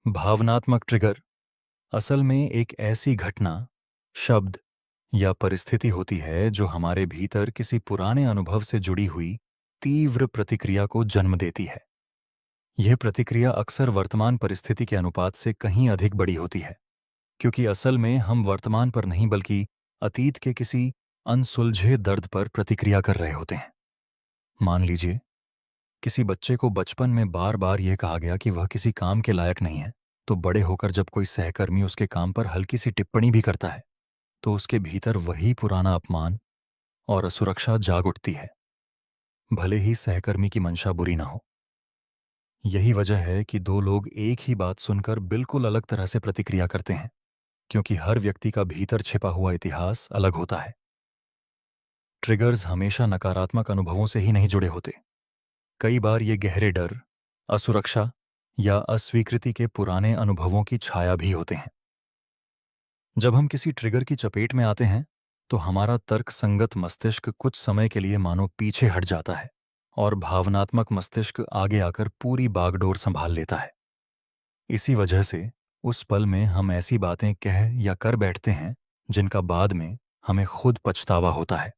भावनात्मक ट्रिगर असल में एक ऐसी घटना, शब्द या परिस्थिति होती है जो हमारे भीतर किसी पुराने अनुभव से जुड़ी हुई तीव्र प्रतिक्रिया को जन्म देती है। यह प्रतिक्रिया अक्सर वर्तमान परिस्थिति के अनुपात से कहीं अधिक बड़ी होती है, क्योंकि असल में हम वर्तमान पर नहीं बल्कि अतीत के किसी अनसुलझे दर्द पर प्रतिक्रिया कर रहे होते हैं। मान लीजिए किसी बच्चे को बचपन में बार बार यह कहा गया कि वह किसी काम के लायक नहीं है, तो बड़े होकर जब कोई सहकर्मी उसके काम पर हल्की सी टिप्पणी भी करता है तो उसके भीतर वही पुराना अपमान और असुरक्षा जाग उठती है, भले ही सहकर्मी की मंशा बुरी ना हो। यही वजह है कि दो लोग एक ही बात सुनकर बिल्कुल अलग तरह से प्रतिक्रिया करते हैं, क्योंकि हर व्यक्ति का भीतर छिपा हुआ इतिहास अलग होता है। ट्रिगर्स हमेशा नकारात्मक अनुभवों से ही नहीं जुड़े होते। कई बार ये गहरे डर, असुरक्षा या अस्वीकृति के पुराने अनुभवों की छाया भी होते हैं। जब हम किसी ट्रिगर की चपेट में आते हैं तो हमारा तर्कसंगत मस्तिष्क कुछ समय के लिए मानो पीछे हट जाता है, और भावनात्मक मस्तिष्क आगे आकर पूरी बागडोर संभाल लेता है। इसी वजह से उस पल में हम ऐसी बातें कह या कर बैठते हैं जिनका बाद में हमें खुद पछतावा होता है।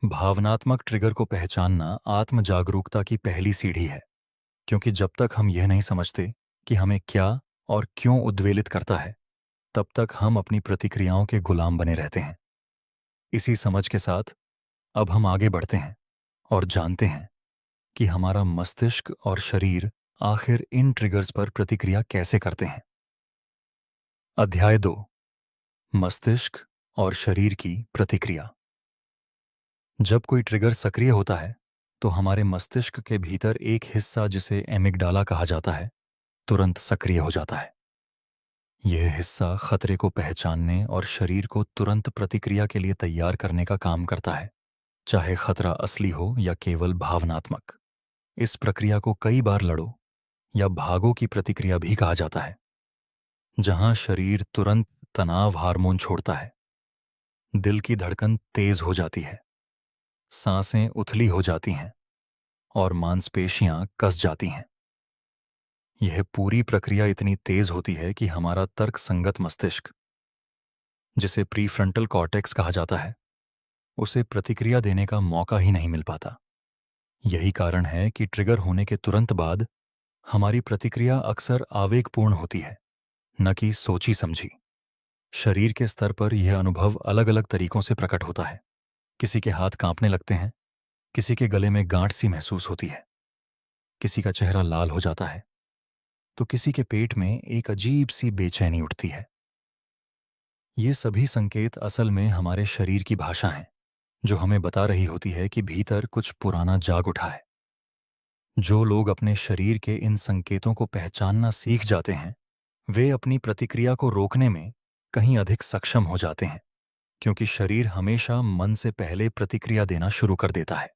भावनात्मक ट्रिगर को पहचानना आत्म जागरूकता की पहली सीढ़ी है, क्योंकि जब तक हम यह नहीं समझते कि हमें क्या और क्यों उद्वेलित करता है, तब तक हम अपनी प्रतिक्रियाओं के गुलाम बने रहते हैं। इसी समझ के साथ अब हम आगे बढ़ते हैं और जानते हैं कि हमारा मस्तिष्क और शरीर आखिर इन ट्रिगर्स पर प्रतिक्रिया कैसे करते हैं। अध्याय 2, मस्तिष्क और शरीर की प्रतिक्रिया। जब कोई ट्रिगर सक्रिय होता है तो हमारे मस्तिष्क के भीतर एक हिस्सा, जिसे एमिगडाला कहा जाता है, तुरंत सक्रिय हो जाता है। यह हिस्सा खतरे को पहचानने और शरीर को तुरंत प्रतिक्रिया के लिए तैयार करने का काम करता है, चाहे खतरा असली हो या केवल भावनात्मक। इस प्रक्रिया को कई बार लड़ो या भागो की प्रतिक्रिया भी कहा जाता है, जहां शरीर तुरंत तनाव हार्मोन छोड़ता है, दिल की धड़कन तेज हो जाती है, सांसें उथली हो जाती हैं और मांसपेशियां कस जाती हैं। यह पूरी प्रक्रिया इतनी तेज होती है कि हमारा तर्कसंगत मस्तिष्क, जिसे प्रीफ्रंटल कॉर्टेक्स कहा जाता है, उसे प्रतिक्रिया देने का मौका ही नहीं मिल पाता। यही कारण है कि ट्रिगर होने के तुरंत बाद हमारी प्रतिक्रिया अक्सर आवेगपूर्ण होती है, न कि सोची समझी। शरीर के स्तर पर यह अनुभव अलग अलग तरीकों से प्रकट होता है। किसी के हाथ कांपने लगते हैं, किसी के गले में गांठ सी महसूस होती है, किसी का चेहरा लाल हो जाता है, तो किसी के पेट में एक अजीब सी बेचैनी उठती है। ये सभी संकेत असल में हमारे शरीर की भाषा हैं, जो हमें बता रही होती है कि भीतर कुछ पुराना जाग उठा है। जो लोग अपने शरीर के इन संकेतों को पहचानना सीख जाते हैं, वे अपनी प्रतिक्रिया को रोकने में कहीं अधिक सक्षम हो जाते हैं, क्योंकि शरीर हमेशा मन से पहले प्रतिक्रिया देना शुरू कर देता है।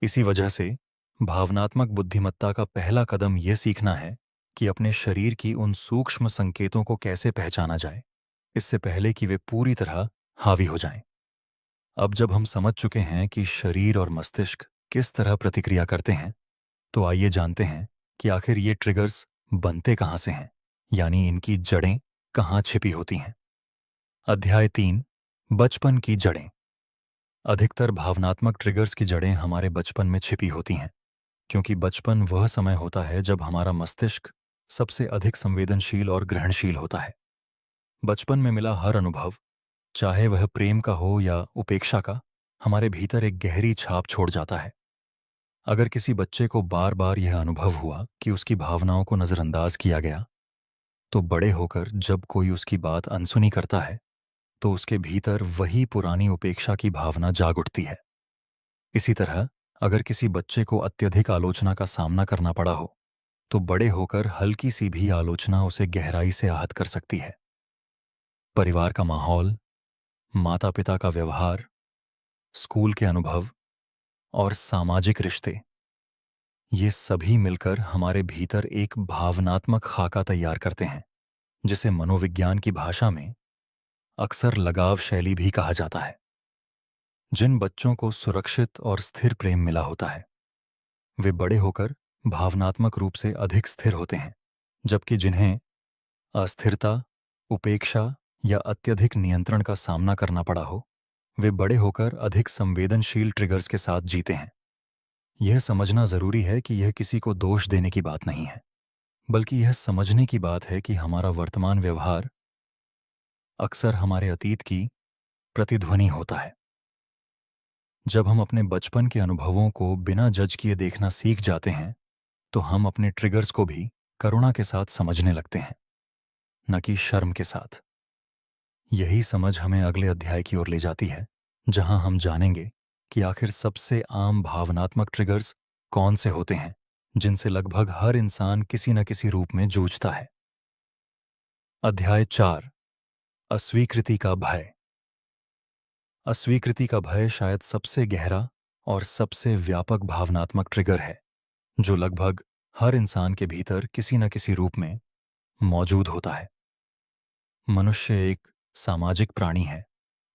इसी वजह से भावनात्मक बुद्धिमत्ता का पहला कदम यह सीखना है कि अपने शरीर की उन सूक्ष्म संकेतों को कैसे पहचाना जाए, इससे पहले कि वे पूरी तरह हावी हो जाएं। अब जब हम समझ चुके हैं कि शरीर और मस्तिष्क किस तरह प्रतिक्रिया करते हैं, तो आइए जानते हैं कि आखिर ये ट्रिगर्स बनते कहाँ से हैं, यानी इनकी जड़ें कहाँ छिपी होती हैं। अध्याय 3, बचपन की जड़ें। अधिकतर भावनात्मक ट्रिगर्स की जड़ें हमारे बचपन में छिपी होती हैं, क्योंकि बचपन वह समय होता है जब हमारा मस्तिष्क सबसे अधिक संवेदनशील और ग्रहणशील होता है। बचपन में मिला हर अनुभव, चाहे वह प्रेम का हो या उपेक्षा का, हमारे भीतर एक गहरी छाप छोड़ जाता है। अगर किसी बच्चे को बार बार यह अनुभव हुआ कि उसकी भावनाओं को नज़रअंदाज किया गया, तो बड़े होकर जब कोई उसकी बात अनसुनी करता है, तो उसके भीतर वही पुरानी उपेक्षा की भावना जाग उठती है। इसी तरह अगर किसी बच्चे को अत्यधिक आलोचना का सामना करना पड़ा हो, तो बड़े होकर हल्की सी भी आलोचना उसे गहराई से आहत कर सकती है। परिवार का माहौल, माता पिता का व्यवहार, स्कूल के अनुभव और सामाजिक रिश्ते, ये सभी मिलकर हमारे भीतर एक भावनात्मक खाका तैयार करते हैं, जिसे मनोविज्ञान की भाषा में अक्सर लगाव शैली भी कहा जाता है। जिन बच्चों को सुरक्षित और स्थिर प्रेम मिला होता है, वे बड़े होकर भावनात्मक रूप से अधिक स्थिर होते हैं, जबकि जिन्हें अस्थिरता, उपेक्षा या अत्यधिक नियंत्रण का सामना करना पड़ा हो, वे बड़े होकर अधिक संवेदनशील ट्रिगर्स के साथ जीते हैं। यह समझना जरूरी है कि यह किसी को दोष देने की बात नहीं है, बल्कि यह समझने की बात है कि हमारा वर्तमान व्यवहार अक्सर हमारे अतीत की प्रतिध्वनि होता है। जब हम अपने बचपन के अनुभवों को बिना जज किए देखना सीख जाते हैं, तो हम अपने ट्रिगर्स को भी करुणा के साथ समझने लगते हैं, न कि शर्म के साथ। यही समझ हमें अगले अध्याय की ओर ले जाती है, जहां हम जानेंगे कि आखिर सबसे आम भावनात्मक ट्रिगर्स कौन से होते हैं, जिनसे लगभग हर इंसान किसी न किसी रूप में जूझता है। अध्याय 4, अस्वीकृति का भय। अस्वीकृति का भय शायद सबसे गहरा और सबसे व्यापक भावनात्मक ट्रिगर है, जो लगभग हर इंसान के भीतर किसी न किसी रूप में मौजूद होता है। मनुष्य एक सामाजिक प्राणी है,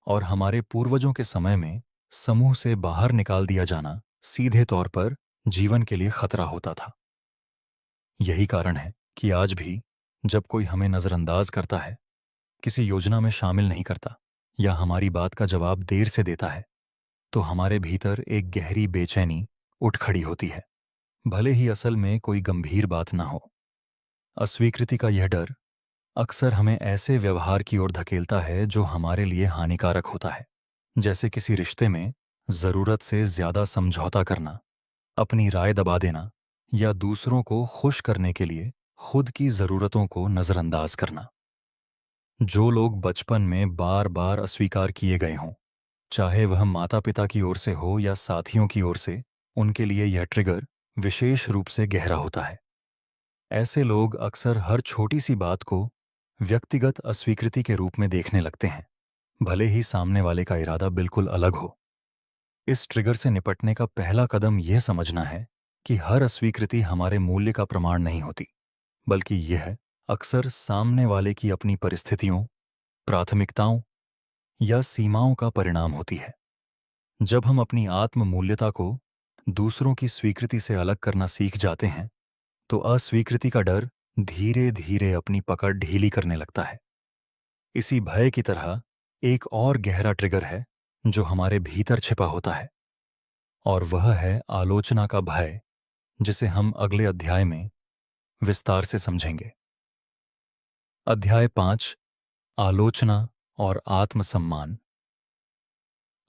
और हमारे पूर्वजों के समय में समूह से बाहर निकाल दिया जाना सीधे तौर पर जीवन के लिए खतरा होता था। यही कारण है कि आज भी जब कोई हमें नज़रअंदाज करता है, किसी योजना में शामिल नहीं करता या हमारी बात का जवाब देर से देता है, तो हमारे भीतर एक गहरी बेचैनी उठ खड़ी होती है, भले ही असल में कोई गंभीर बात ना हो। अस्वीकृति का यह डर अक्सर हमें ऐसे व्यवहार की ओर धकेलता है जो हमारे लिए हानिकारक होता है, जैसे किसी रिश्ते में जरूरत से ज्यादा समझौता करना, अपनी राय दबा देना या दूसरों को खुश करने के लिए खुद की जरूरतों को नजरअंदाज करना। जो लोग बचपन में बार बार अस्वीकार किए गए हों, चाहे वह माता पिता की ओर से हो या साथियों की ओर से, उनके लिए यह ट्रिगर विशेष रूप से गहरा होता है। ऐसे लोग अक्सर हर छोटी सी बात को व्यक्तिगत अस्वीकृति के रूप में देखने लगते हैं, भले ही सामने वाले का इरादा बिल्कुल अलग हो। इस ट्रिगर से निपटने का पहला कदम यह समझना है कि हर अस्वीकृति हमारे मूल्य का प्रमाण नहीं होती, बल्कि यह अक्सर सामने वाले की अपनी परिस्थितियों, प्राथमिकताओं या सीमाओं का परिणाम होती है। जब हम अपनी आत्म मूल्यता को दूसरों की स्वीकृति से अलग करना सीख जाते हैं, तो अस्वीकृति का डर धीरे धीरे अपनी पकड़ ढीली करने लगता है। इसी भय की तरह एक और गहरा ट्रिगर है जो हमारे भीतर छिपा होता है, और वह है आलोचना का भय, जिसे हम अगले अध्याय में विस्तार से समझेंगे। अध्याय 5, आलोचना और आत्मसम्मान।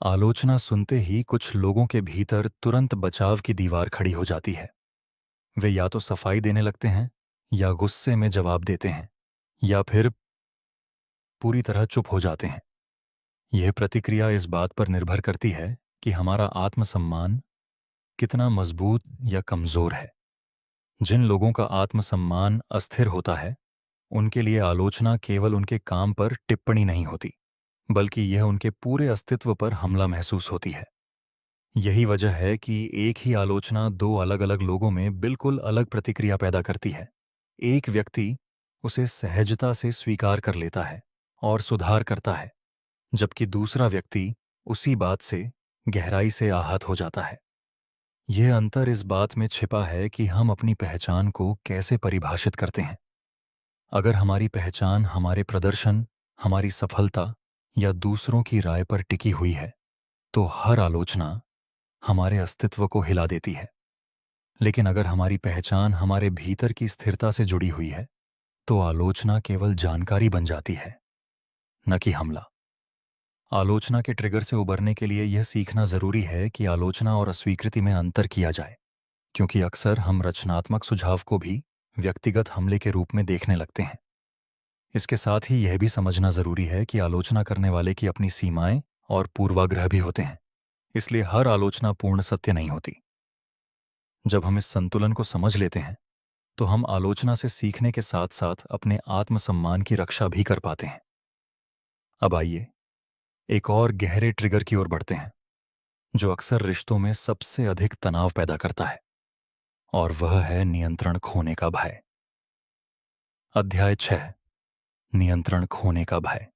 आलोचना सुनते ही कुछ लोगों के भीतर तुरंत बचाव की दीवार खड़ी हो जाती है। वे या तो सफाई देने लगते हैं, या गुस्से में जवाब देते हैं, या फिर पूरी तरह चुप हो जाते हैं। यह प्रतिक्रिया इस बात पर निर्भर करती है कि हमारा आत्मसम्मान कितना मजबूत या कमजोर है। जिन लोगों का आत्मसम्मान अस्थिर होता है, उनके लिए आलोचना केवल उनके काम पर टिप्पणी नहीं होती, बल्कि यह उनके पूरे अस्तित्व पर हमला महसूस होती है। यही वजह है कि एक ही आलोचना दो अलग अलग लोगों में बिल्कुल अलग प्रतिक्रिया पैदा करती है। एक व्यक्ति उसे सहजता से स्वीकार कर लेता है और सुधार करता है, जबकि दूसरा व्यक्ति उसी बात से गहराई से आहत हो जाता है। यह अंतर इस बात में छिपा है कि हम अपनी पहचान को कैसे परिभाषित करते हैं। अगर हमारी पहचान हमारे प्रदर्शन, हमारी सफलता या दूसरों की राय पर टिकी हुई है, तो हर आलोचना हमारे अस्तित्व को हिला देती है। लेकिन अगर हमारी पहचान हमारे भीतर की स्थिरता से जुड़ी हुई है, तो आलोचना केवल जानकारी बन जाती है, न कि हमला। आलोचना के ट्रिगर से उबरने के लिए यह सीखना जरूरी है कि आलोचना और अस्वीकृति में अंतर किया जाए, क्योंकि अक्सर हम रचनात्मक सुझाव को भी व्यक्तिगत हमले के रूप में देखने लगते हैं। इसके साथ ही यह भी समझना जरूरी है कि आलोचना करने वाले की अपनी सीमाएं और पूर्वाग्रह भी होते हैं, इसलिए हर आलोचना पूर्ण सत्य नहीं होती। जब हम इस संतुलन को समझ लेते हैं, तो हम आलोचना से सीखने के साथ साथ अपने आत्मसम्मान की रक्षा भी कर पाते हैं। अब आइए एक और गहरे ट्रिगर की ओर बढ़ते हैं, जो अक्सर रिश्तों में सबसे अधिक तनाव पैदा करता है, और वह है नियंत्रण खोने का भय। अध्याय 6, नियंत्रण खोने का भय।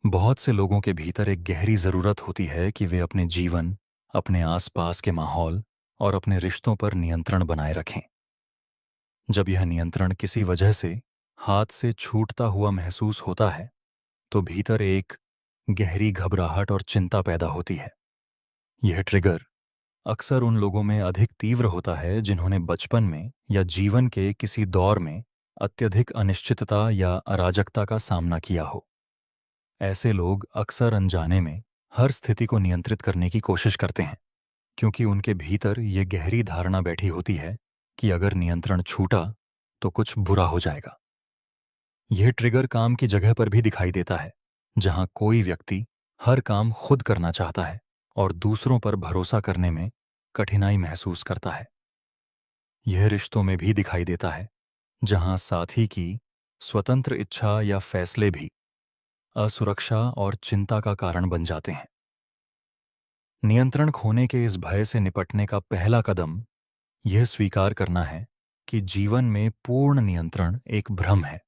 बहुत से लोगों के भीतर एक गहरी जरूरत होती है कि वे अपने जीवन, अपने आसपास के माहौल और अपने रिश्तों पर नियंत्रण बनाए रखें। जब यह नियंत्रण किसी वजह से हाथ से छूटता हुआ महसूस होता है, तो भीतर एक गहरी घबराहट और चिंता पैदा होती है। यह ट्रिगर अक्सर उन लोगों में अधिक तीव्र होता है जिन्होंने बचपन में या जीवन के किसी दौर में अत्यधिक अनिश्चितता या अराजकता का सामना किया हो। ऐसे लोग अक्सर अनजाने में हर स्थिति को नियंत्रित करने की कोशिश करते हैं, क्योंकि उनके भीतर ये गहरी धारणा बैठी होती है कि अगर नियंत्रण छूटा तो कुछ बुरा हो जाएगा। यह ट्रिगर काम की जगह पर भी दिखाई देता है, जहां कोई व्यक्ति हर काम खुद करना चाहता है और दूसरों पर भरोसा करने में कठिनाई महसूस करता है। यह रिश्तों में भी दिखाई देता है, जहां साथी की स्वतंत्र इच्छा या फैसले भी असुरक्षा और चिंता का कारण बन जाते हैं। नियंत्रण खोने के इस भय से निपटने का पहला कदम यह स्वीकार करना है कि जीवन में पूर्ण नियंत्रण एक भ्रम है,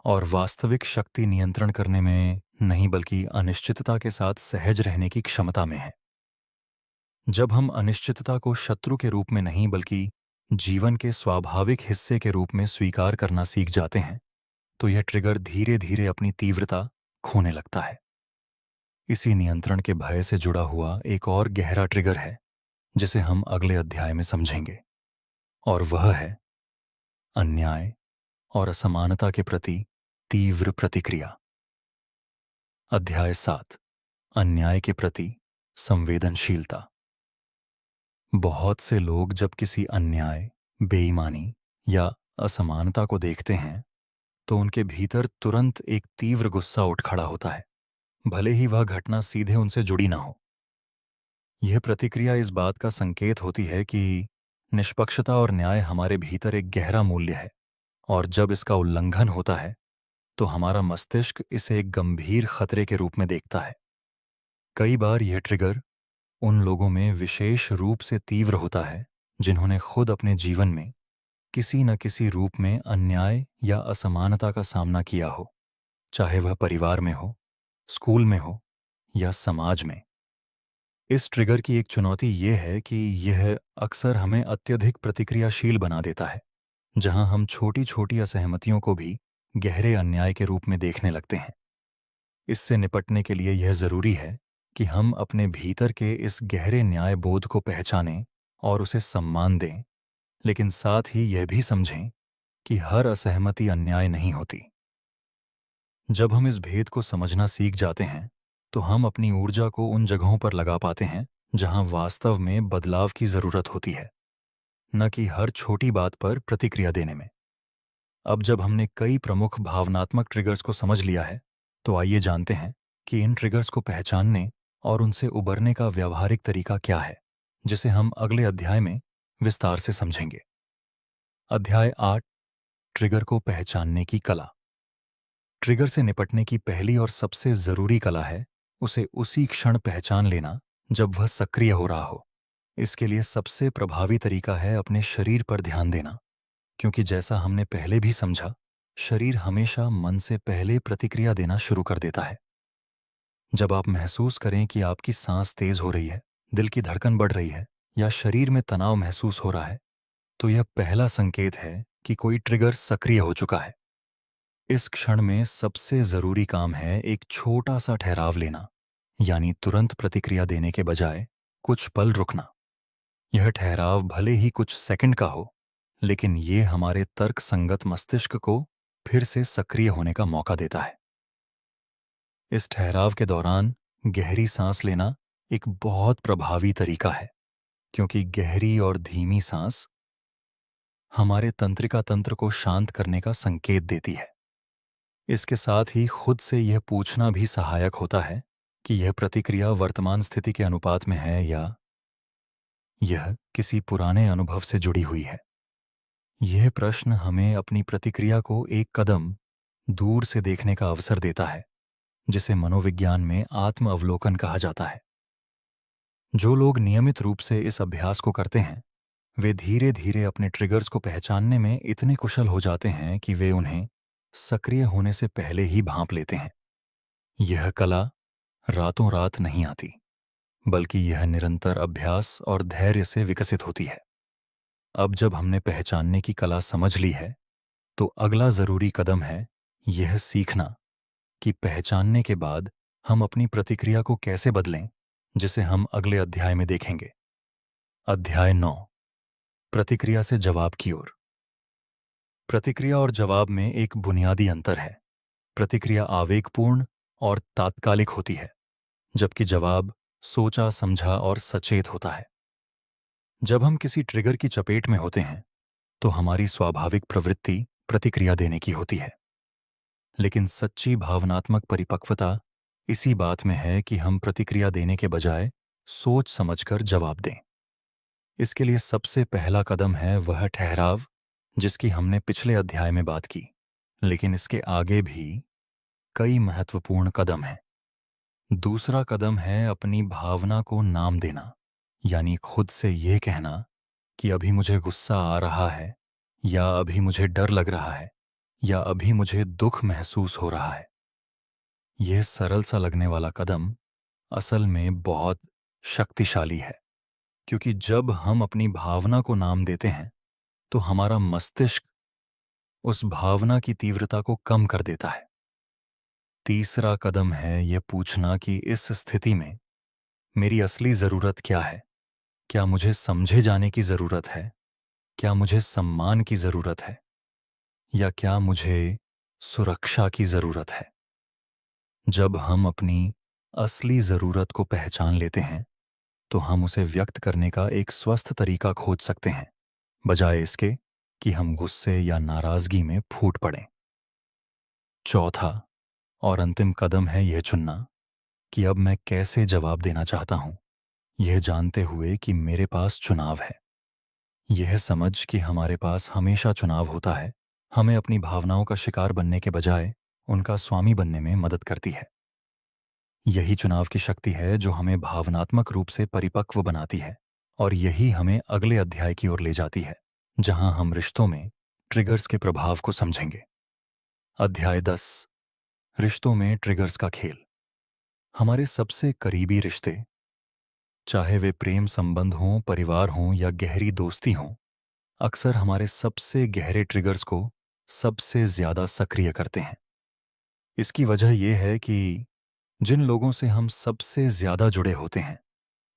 और वास्तविक शक्ति नियंत्रण करने में नहीं बल्कि अनिश्चितता के साथ सहज रहने की क्षमता में है। जब हम अनिश्चितता को शत्रु के रूप में नहीं बल्कि जीवन के स्वाभाविक हिस्से के रूप में स्वीकार करना सीख जाते हैं, तो यह ट्रिगर धीरे धीरे अपनी तीव्रता खोने लगता है। इसी नियंत्रण के भय से जुड़ा हुआ एक और गहरा ट्रिगर है, जिसे हम अगले अध्याय में समझेंगे, और वह है अन्याय और असमानता के प्रति तीव्र प्रतिक्रिया। अध्याय 7, अन्याय के प्रति संवेदनशीलता। बहुत से लोग जब किसी अन्याय, बेईमानी या असमानता को देखते हैं, तो उनके भीतर तुरंत एक तीव्र गुस्सा उठ खड़ा होता है, भले ही वह घटना सीधे उनसे जुड़ी ना हो। यह प्रतिक्रिया इस बात का संकेत होती है कि निष्पक्षता और न्याय हमारे भीतर एक गहरा मूल्य है, और जब इसका उल्लंघन होता है, तो हमारा मस्तिष्क इसे एक गंभीर खतरे के रूप में देखता है। कई बार यह ट्रिगर उन लोगों में विशेष रूप से तीव्र होता है जिन्होंने खुद अपने जीवन में किसी न किसी रूप में अन्याय या असमानता का सामना किया हो, चाहे वह परिवार में हो, स्कूल में हो या समाज में। इस ट्रिगर की एक चुनौती यह है कि यह अक्सर हमें अत्यधिक प्रतिक्रियाशील बना देता है, जहां हम छोटी छोटी असहमतियों को भी गहरे अन्याय के रूप में देखने लगते हैं। इससे निपटने के लिए यह जरूरी है कि हम अपने भीतर के इस गहरे न्याय बोध को पहचानें और उसे सम्मान दें, लेकिन साथ ही यह भी समझें कि हर असहमति अन्याय नहीं होती। जब हम इस भेद को समझना सीख जाते हैं, तो हम अपनी ऊर्जा को उन जगहों पर लगा पाते हैं जहां वास्तव में बदलाव की जरूरत होती है, न कि हर छोटी बात पर प्रतिक्रिया देने में। अब जब हमने कई प्रमुख भावनात्मक ट्रिगर्स को समझ लिया है, तो आइए जानते हैं कि इन ट्रिगर्स को पहचानने और उनसे उबरने का व्यावहारिक तरीका क्या है, जिसे हम अगले अध्याय में विस्तार से समझेंगे। अध्याय 8, ट्रिगर को पहचानने की कला। ट्रिगर से निपटने की पहली और सबसे जरूरी कला है उसे उसी क्षण पहचान लेना जब वह सक्रिय हो रहा हो। इसके लिए सबसे प्रभावी तरीका है अपने शरीर पर ध्यान देना, क्योंकि जैसा हमने पहले भी समझा, शरीर हमेशा मन से पहले प्रतिक्रिया देना शुरू कर देता है। जब आप महसूस करें कि आपकी सांस तेज हो रही है, दिल की धड़कन बढ़ रही है या शरीर में तनाव महसूस हो रहा है, तो यह पहला संकेत है कि कोई ट्रिगर सक्रिय हो चुका है। इस क्षण में सबसे जरूरी काम है एक छोटा सा ठहराव लेना, यानी तुरंत प्रतिक्रिया देने के बजाय कुछ पल रुकना। यह ठहराव भले ही कुछ सेकंड का हो, लेकिन ये हमारे तर्क संगत मस्तिष्क को फिर से सक्रिय होने का मौका देता है। इस ठहराव के दौरान गहरी सांस लेना एक बहुत प्रभावी तरीका है, क्योंकि गहरी और धीमी सांस हमारे तंत्रिका तंत्र को शांत करने का संकेत देती है। इसके साथ ही खुद से यह पूछना भी सहायक होता है कि यह प्रतिक्रिया वर्तमान स्थिति के अनुपात में है या यह किसी पुराने अनुभव से जुड़ी हुई है। यह प्रश्न हमें अपनी प्रतिक्रिया को एक कदम दूर से देखने का अवसर देता है, जिसे मनोविज्ञान में आत्म अवलोकन कहा जाता है। जो लोग नियमित रूप से इस अभ्यास को करते हैं, वे धीरे धीरे अपने ट्रिगर्स को पहचानने में इतने कुशल हो जाते हैं कि वे उन्हें सक्रिय होने से पहले ही भांप लेते हैं। यह कला रातों रात नहीं आती, बल्कि यह निरंतर अभ्यास और धैर्य से विकसित होती है। अब जब हमने पहचानने की कला समझ ली है, तो अगला जरूरी कदम है यह सीखना कि पहचानने के बाद हम अपनी प्रतिक्रिया को कैसे बदलें, जिसे हम अगले अध्याय में देखेंगे। अध्याय 9, प्रतिक्रिया से जवाब की ओर। प्रतिक्रिया और जवाब में एक बुनियादी अंतर है। प्रतिक्रिया आवेगपूर्ण और तात्कालिक होती है, जबकि जवाब सोचा समझा और सचेत होता है। जब हम किसी ट्रिगर की चपेट में होते हैं, तो हमारी स्वाभाविक प्रवृत्ति प्रतिक्रिया देने की होती है। लेकिन सच्ची भावनात्मक परिपक्वता इसी बात में है कि हम प्रतिक्रिया देने के बजाय सोच समझकर जवाब दें। इसके लिए सबसे पहला कदम है वह ठहराव, जिसकी हमने पिछले अध्याय में बात की। लेकिन इसके आगे भी कई महत्वपूर्ण कदम हैं। दूसरा कदम है अपनी भावना को नाम देना, यानी खुद से यह कहना कि अभी मुझे गुस्सा आ रहा है, या अभी मुझे डर लग रहा है, या अभी मुझे दुख महसूस हो रहा है। यह सरल सा लगने वाला कदम असल में बहुत शक्तिशाली है, क्योंकि जब हम अपनी भावना को नाम देते हैं, तो हमारा मस्तिष्क उस भावना की तीव्रता को कम कर देता है। तीसरा कदम है यह पूछना कि इस स्थिति में मेरी असली ज़रूरत क्या है। क्या मुझे समझे जाने की ज़रूरत है? क्या मुझे सम्मान की ज़रूरत है? या क्या मुझे सुरक्षा की ज़रूरत है? जब हम अपनी असली ज़रूरत को पहचान लेते हैं, तो हम उसे व्यक्त करने का एक स्वस्थ तरीका खोज सकते हैं, बजाय इसके कि हम गुस्से या नाराज़गी में फूट पड़ें। चौथा और अंतिम कदम है यह चुनना कि अब मैं कैसे जवाब देना चाहता हूं, यह जानते हुए कि मेरे पास चुनाव है। यह समझ कि हमारे पास हमेशा चुनाव होता है, हमें अपनी भावनाओं का शिकार बनने के बजाय उनका स्वामी बनने में मदद करती है। यही चुनाव की शक्ति है जो हमें भावनात्मक रूप से परिपक्व बनाती है, और यही हमें अगले अध्याय की ओर ले जाती है, जहां हम रिश्तों में ट्रिगर्स के प्रभाव को समझेंगे। अध्याय 10, रिश्तों में ट्रिगर्स का खेल। हमारे सबसे करीबी रिश्ते, चाहे वे प्रेम संबंध हों, परिवार हों या गहरी दोस्ती हों, अक्सर हमारे सबसे गहरे ट्रिगर्स को सबसे ज्यादा सक्रिय करते हैं। इसकी वजह यह है कि जिन लोगों से हम सबसे ज्यादा जुड़े होते हैं,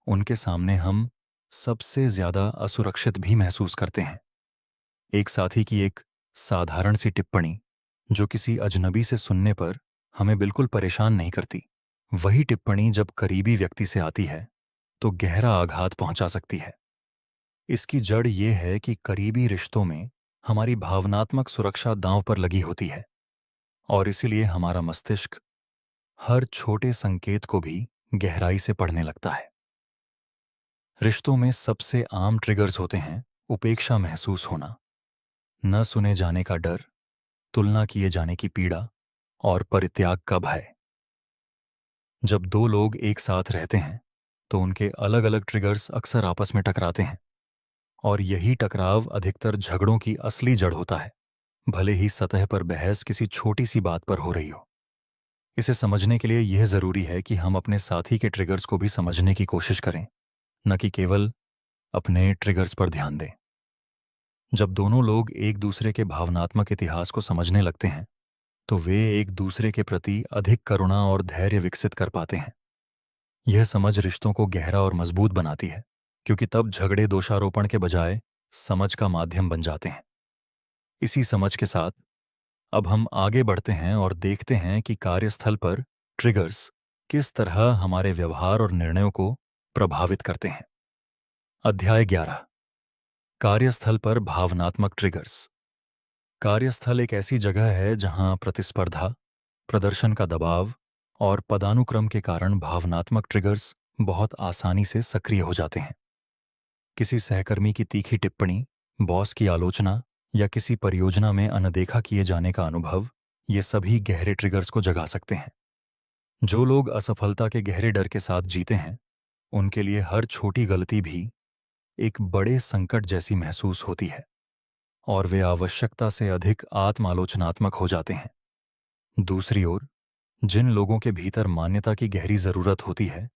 उनके सामने हम सबसे ज्यादा असुरक्षित भी महसूस करते हैं। एक साथी की एक साधारण सी टिप्पणी, जो किसी अजनबी से सुनने पर हमें बिल्कुल परेशान नहीं करती, वही टिप्पणी जब करीबी व्यक्ति से आती है, तो गहरा आघात पहुंचा सकती है। इसकी जड़ ये है कि करीबी रिश्तों में हमारी भावनात्मक सुरक्षा दांव पर लगी होती है, और इसीलिए हमारा मस्तिष्क हर छोटे संकेत को भी गहराई से पढ़ने लगता है। रिश्तों में सबसे आम ट्रिगर्स होते हैं उपेक्षा महसूस होना, न सुने जाने का डर, तुलना किए जाने की पीड़ा और परित्याग का भय। जब दो लोग एक साथ रहते हैं, तो उनके अलग अलग ट्रिगर्स अक्सर आपस में टकराते हैं, और यही टकराव अधिकतर झगड़ों की असली जड़ होता है, भले ही सतह पर बहस किसी छोटी सी बात पर हो रही हो। इसे समझने के लिए यह जरूरी है कि हम अपने साथी के ट्रिगर्स को भी समझने की कोशिश करें, न कि केवल अपने ट्रिगर्स पर ध्यान दें। जब दोनों लोग एक दूसरे के भावनात्मक इतिहास को समझने लगते हैं तो वे एक दूसरे के प्रति अधिक करुणा और धैर्य विकसित कर पाते हैं। यह समझ रिश्तों को गहरा और मजबूत बनाती है, क्योंकि तब झगड़े दोषारोपण के बजाय समझ का माध्यम बन जाते हैं। इसी समझ के साथ अब हम आगे बढ़ते हैं और देखते हैं कि कार्यस्थल पर ट्रिगर्स किस तरह हमारे व्यवहार और निर्णयों को प्रभावित करते हैं। अध्याय 11। कार्यस्थल पर भावनात्मक ट्रिगर्स। कार्यस्थल एक ऐसी जगह है जहां प्रतिस्पर्धा, प्रदर्शन का दबाव और पदानुक्रम के कारण भावनात्मक ट्रिगर्स बहुत आसानी से सक्रिय हो जाते हैं। किसी सहकर्मी की तीखी टिप्पणी, बॉस की आलोचना या किसी परियोजना में अनदेखा किए जाने का अनुभव, ये सभी गहरे ट्रिगर्स को जगा सकते हैं। जो लोग असफलता के गहरे डर के साथ जीते हैं, उनके लिए हर छोटी गलती भी एक बड़े संकट जैसी महसूस होती है और वे आवश्यकता से अधिक आत्मालोचनात्मक हो जाते हैं। दूसरी ओर, जिन लोगों के भीतर मान्यता की गहरी जरूरत होती है,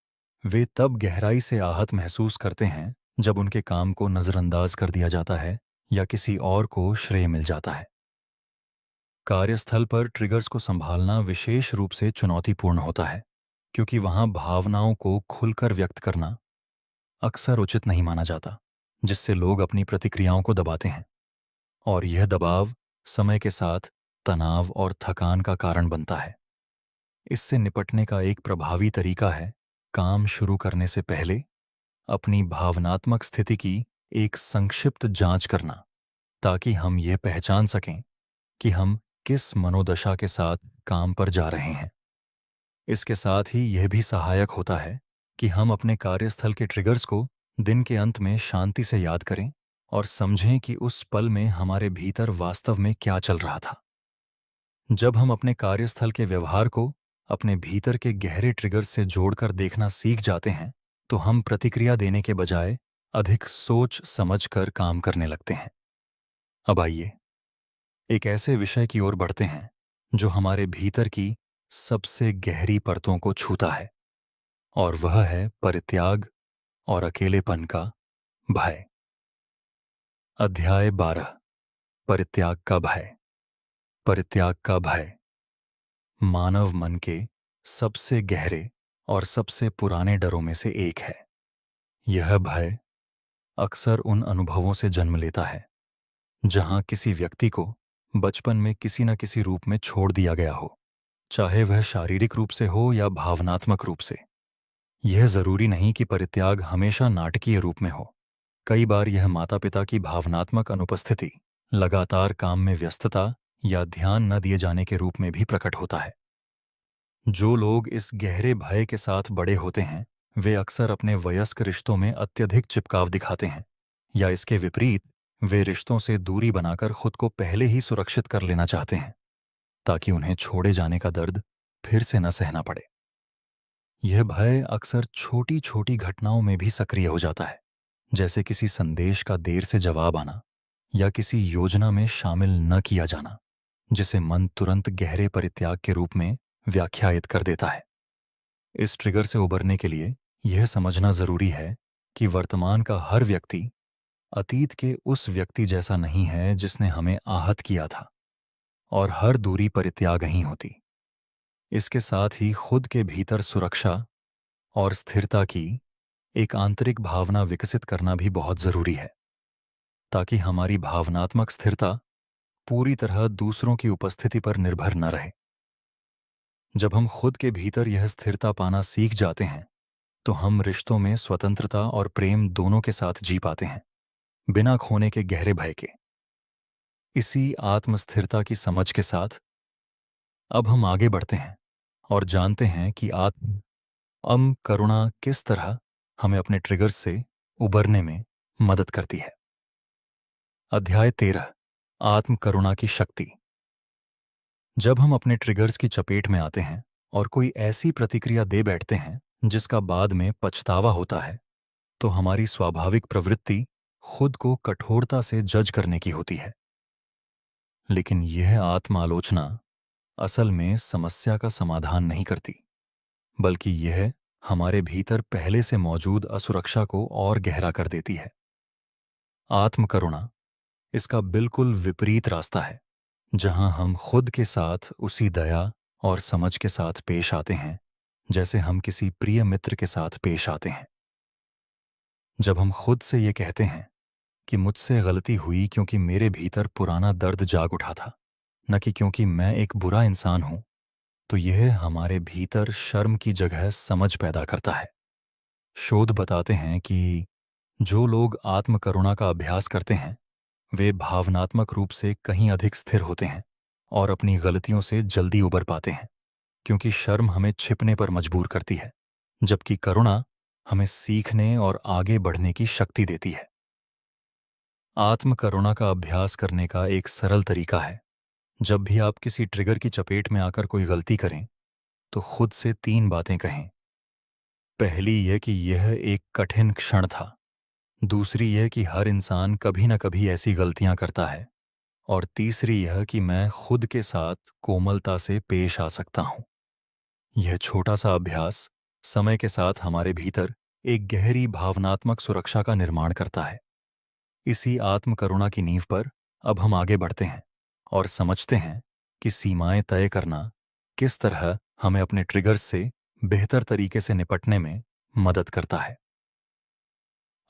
वे तब गहराई से आहत महसूस करते हैं जब उनके काम को नजरअंदाज कर दिया जाता है या किसी और को श्रेय मिल जाता है। कार्यस्थल पर ट्रिगर्स को संभालना विशेष रूप से चुनौतीपूर्ण होता है, क्योंकि वहां भावनाओं को खुलकर व्यक्त करना अक्सर उचित नहीं माना जाता, जिससे लोग अपनी प्रतिक्रियाओं को दबाते हैं और यह दबाव समय के साथ तनाव और थकान का कारण बनता है। इससे निपटने का एक प्रभावी तरीका है काम शुरू करने से पहले अपनी भावनात्मक स्थिति की एक संक्षिप्त जांच करना, ताकि हम यह पहचान सकें कि हम किस मनोदशा के साथ काम पर जा रहे हैं। इसके साथ ही यह भी सहायक होता है कि हम अपने कार्यस्थल के ट्रिगर्स को दिन के अंत में शांति से याद करें और समझें कि उस पल में हमारे भीतर वास्तव में क्या चल रहा था। जब हम अपने कार्यस्थल के व्यवहार को अपने भीतर के गहरे ट्रिगर से जोड़कर देखना सीख जाते हैं, तो हम प्रतिक्रिया देने के बजाय अधिक सोच समझ कर काम करने लगते हैं। अब आइए एक ऐसे विषय की ओर बढ़ते हैं जो हमारे भीतर की सबसे गहरी परतों को छूता है, और वह है परित्याग और अकेलेपन का भय। अध्याय 12। परित्याग का भय। परित्याग का भय मानव मन के सबसे गहरे और सबसे पुराने डरों में से एक है। यह भय अक्सर उन अनुभवों से जन्म लेता है जहां किसी व्यक्ति को बचपन में किसी न किसी रूप में छोड़ दिया गया हो, चाहे वह शारीरिक रूप से हो या भावनात्मक रूप से। यह जरूरी नहीं कि परित्याग हमेशा नाटकीय रूप में हो। कई बार यह माता-पिता की भावनात्मक अनुपस्थिति, लगातार काम में व्यस्तता या ध्यान न दिए जाने के रूप में भी प्रकट होता है। जो लोग इस गहरे भय के साथ बड़े होते हैं, वे अक्सर अपने वयस्क रिश्तों में अत्यधिक चिपकाव दिखाते हैं, या इसके विपरीत वे रिश्तों से दूरी बनाकर खुद को पहले ही सुरक्षित कर लेना चाहते हैं, ताकि उन्हें छोड़े जाने का दर्द फिर से न सहना पड़े। यह भय अक्सर छोटी छोटी घटनाओं में भी सक्रिय हो जाता है, जैसे किसी संदेश का देर से जवाब आना या किसी योजना में शामिल न किया जाना, जिसे मन तुरंत गहरे परित्याग के रूप में व्याख्यायित कर देता है। इस ट्रिगर से उबरने के लिए यह समझना जरूरी है कि वर्तमान का हर व्यक्ति अतीत के उस व्यक्ति जैसा नहीं है जिसने हमें आहत किया था, और हर दूरी परित्याग नहीं होती। इसके साथ ही खुद के भीतर सुरक्षा और स्थिरता की एक आंतरिक भावना विकसित करना भी बहुत जरूरी है, ताकि हमारी भावनात्मक स्थिरता पूरी तरह दूसरों की उपस्थिति पर निर्भर न रहे। जब हम खुद के भीतर यह स्थिरता पाना सीख जाते हैं, तो हम रिश्तों में स्वतंत्रता और प्रेम दोनों के साथ जी पाते हैं, बिना खोने के गहरे भय के। इसी आत्मस्थिरता की समझ के साथ अब हम आगे बढ़ते हैं और जानते हैं कि करुणा किस तरह हमें अपने ट्रिगर्स से उबरने में मदद करती है। अध्याय 13। आत्म करुणा की शक्ति। जब हम अपने ट्रिगर्स की चपेट में आते हैं और कोई ऐसी प्रतिक्रिया दे बैठते हैं जिसका बाद में पछतावा होता है, तो हमारी स्वाभाविक प्रवृत्ति खुद को कठोरता से जज करने की होती है। लेकिन यह आत्मालोचना असल में समस्या का समाधान नहीं करती, बल्कि यह हमारे भीतर पहले से मौजूद असुरक्षा को और गहरा कर देती है। आत्मकरुणा इसका बिल्कुल विपरीत रास्ता है, जहां हम खुद के साथ उसी दया और समझ के साथ पेश आते हैं जैसे हम किसी प्रिय मित्र के साथ पेश आते हैं। जब हम खुद से ये कहते हैं कि मुझसे गलती हुई क्योंकि मेरे भीतर पुराना दर्द जाग उठा था, न कि क्योंकि मैं एक बुरा इंसान हूं, तो यह हमारे भीतर शर्म की जगह समझ पैदा करता है। शोध बताते हैं कि जो लोग आत्मकरुणा का अभ्यास करते हैं वे भावनात्मक रूप से कहीं अधिक स्थिर होते हैं और अपनी गलतियों से जल्दी उबर पाते हैं, क्योंकि शर्म हमें छिपने पर मजबूर करती है, जबकि करुणा हमें सीखने और आगे बढ़ने की शक्ति देती है। आत्मकरुणा का अभ्यास करने का एक सरल तरीका है, जब भी आप किसी ट्रिगर की चपेट में आकर कोई गलती करें तो खुद से 3 बातें कहें। पहली यह कि यह एक कठिन क्षण था। दूसरी यह कि हर इंसान कभी न कभी ऐसी गलतियां करता है। और तीसरी यह कि मैं खुद के साथ कोमलता से पेश आ सकता हूं। यह छोटा सा अभ्यास समय के साथ हमारे भीतर एक गहरी भावनात्मक सुरक्षा का निर्माण करता है। इसी आत्मकरुणा की नींव पर अब हम आगे बढ़ते हैं और समझते हैं कि सीमाएं तय करना किस तरह हमें अपने ट्रिगर्स से बेहतर तरीके से निपटने में मदद करता है।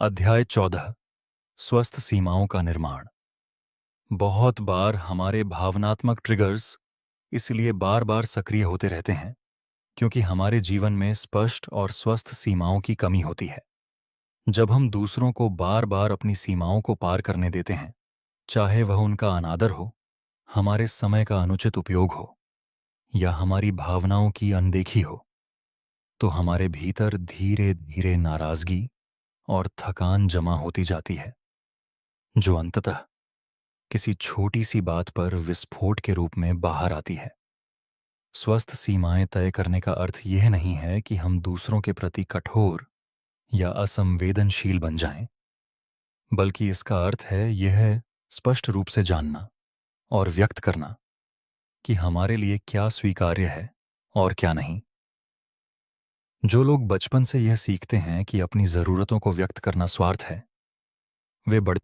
अध्याय 14, स्वस्थ सीमाओं का निर्माण। बहुत बार हमारे भावनात्मक ट्रिगर्स इसलिए बार बार सक्रिय होते रहते हैं क्योंकि हमारे जीवन में स्पष्ट और स्वस्थ सीमाओं की कमी होती है। जब हम दूसरों को बार बार अपनी सीमाओं को पार करने देते हैं, चाहे वह उनका अनादर हो, हमारे समय का अनुचित उपयोग हो या हमारी भावनाओं की अनदेखी हो, तो हमारे भीतर धीरे धीरे नाराजगी और थकान जमा होती जाती है, जो अंततः किसी छोटी सी बात पर विस्फोट के रूप में बाहर आती है। स्वस्थ सीमाएं तय करने का अर्थ यह नहीं है कि हम दूसरों के प्रति कठोर या असंवेदनशील बन जाएं, बल्कि इसका अर्थ है यह स्पष्ट रूप से जानना और व्यक्त करना कि हमारे लिए क्या स्वीकार्य है और क्या नहीं। जो लोग बचपन से यह सीखते हैं कि अपनी ज़रूरतों को व्यक्त करना स्वार्थ है, वे बड़े